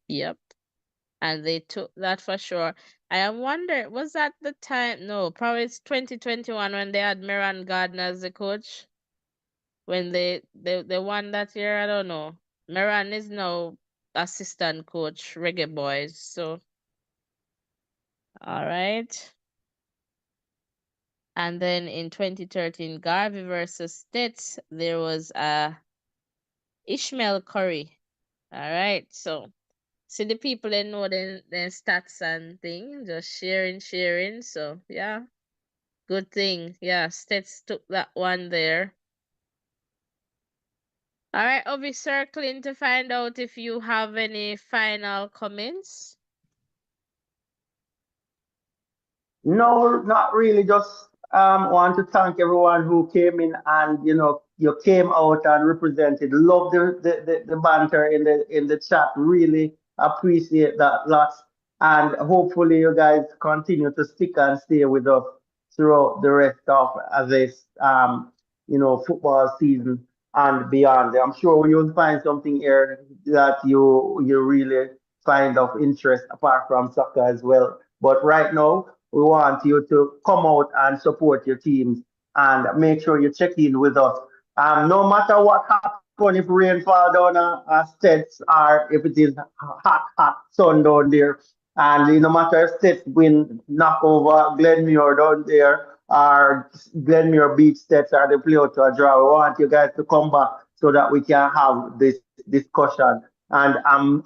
Yep. And they took that for sure. I am wondering, was that the time? No, probably it's 2021 when they had Miran Gardner as the coach. When they won that year, I don't know. Miran is now assistant coach, Reggae Boys. So, all right. And then in 2013, Garvey versus STETHS, there was Ishmael Curry. All right, so see the people that know the stats and thing, just sharing. So yeah, good thing. Yeah, STETHS took that one there. All right, I'll be circling to find out if you have any final comments. No, not really. Just want to thank everyone who came in and you came out and represented. Love the banter in the chat. Really appreciate that lots. And hopefully you guys continue to stick and stay with us throughout the rest of this football season and beyond. I'm sure you'll find something here that you really find of interest apart from soccer as well. But right now, we want you to come out and support your teams and make sure you check in with us. No matter what happens, if rain fall down States or if it is hot sun down there, and no matter if States win knock over Glenmere down there or Glenmere beat States or they play out to a draw, we want you guys to come back so that we can have this discussion. And I'm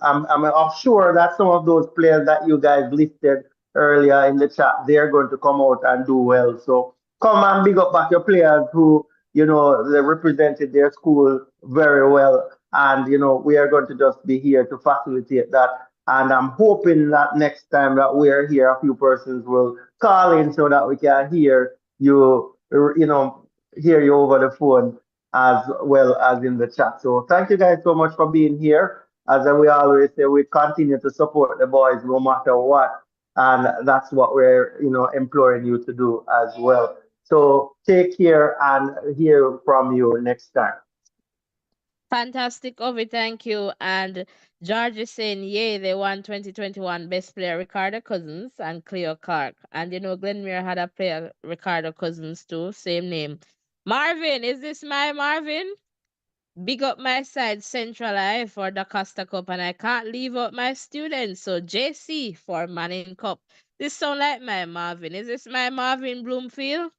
sure that some of those players that you guys listed earlier in the chat, they're going to come out and do well. So come and big up back your players who, they represented their school very well. And, we are going to just be here to facilitate that. And I'm hoping that next time that we are here, a few persons will call in so that we can hear you over the phone as well as in the chat. So thank you guys so much for being here. As we always say, we continue to support the boys no matter what, and that's what we're imploring you to do as well. So take care and hear from you next time. Fantastic, Ovi, thank you. And George is saying, yay, they won 2021 Best Player Ricardo Cousins and Cleo Clark. And Glenmere had a player, Ricardo Cousins, too, same name. Marvin, is this my Marvin? Big up my side, Central I for DaCosta Cup, and I can't leave out my students. So JC for Manning Cup. This sound like my Marvin. Is this my Marvin Bloomfield?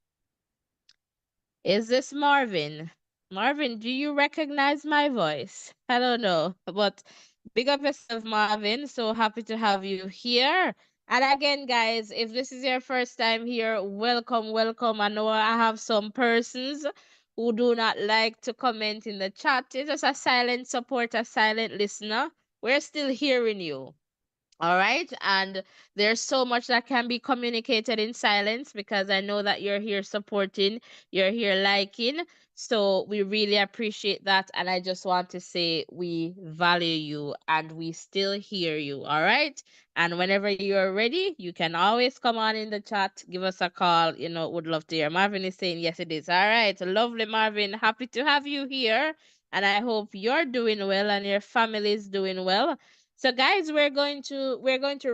Is this Marvin? Marvin, do you recognize my voice? I don't know, but big up yourself, Marvin. So happy to have you here. And again, guys, if this is your first time here, welcome, welcome. I know I have some persons who do not like to comment in the chat. You're just a silent supporter, silent listener. We're still hearing you. All right. And there's so much that can be communicated in silence because I know that you're here supporting, you're here liking. So we really appreciate that. And I just want to say we value you and we still hear you. All right. And whenever you're ready, you can always come on in the chat, give us a call. Would love to hear. Marvin is saying, yes, it is. All right. Lovely, Marvin. Happy to have you here. And I hope you're doing well and your family is doing well. So guys, we're going to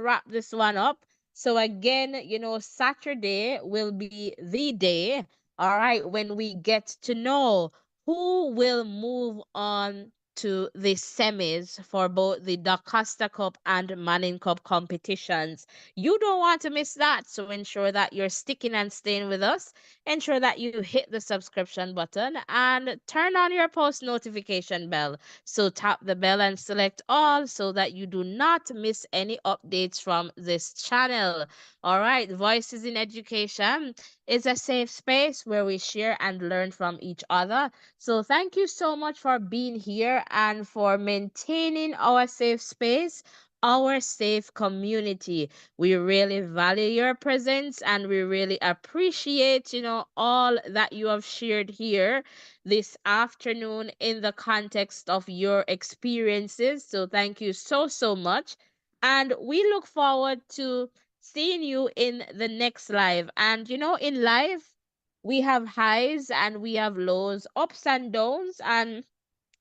wrap this one up. So again, Saturday will be the day, all right, when we get to know who will move on to the semis for both the DaCosta Cup and Manning Cup competitions. You don't want to miss that, so ensure that you're sticking and staying with us. Ensure that you hit the subscription button and turn on your post notification bell. So tap the bell and select all so that you do not miss any updates from this channel. All right, Voices in Education is a safe space where we share and learn from each other. So thank you so much for being here and for maintaining our safe space. Our safe community. We really value your presence and we really appreciate, all that you have shared here this afternoon in the context of your experiences. So thank you so, so much. And we look forward to seeing you in the next live. And in life, we have highs and we have lows, ups and downs, and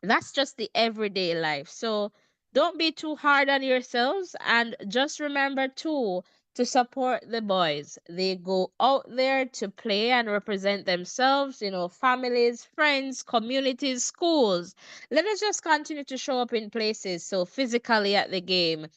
that's just the everyday life. So don't be too hard on yourselves and just remember too to support the boys. They go out there to play and represent themselves, families, friends, communities, schools. Let us just continue to show up in places. So physically at the game,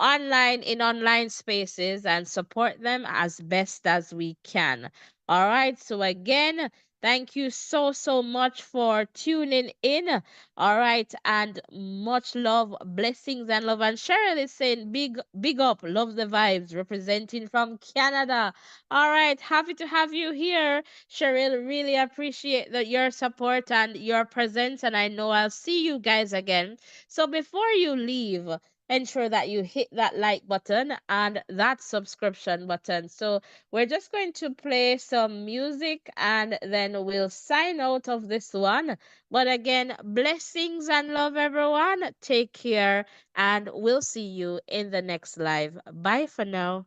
online in online spaces and support them as best as we can. All right. So again, thank you so, so much for tuning in. All right, and much love, blessings and love. And Cheryl is saying big, big up, love the vibes, representing from Canada. All right, happy to have you here, Cheryl. Really appreciate your support and your presence, and I know I'll see you guys again. So before you leave, ensure that you hit that like button and that subscription button. So we're just going to play some music and then we'll sign out of this one. But again, blessings and love, everyone. Take care, and we'll see you in the next live. Bye for now.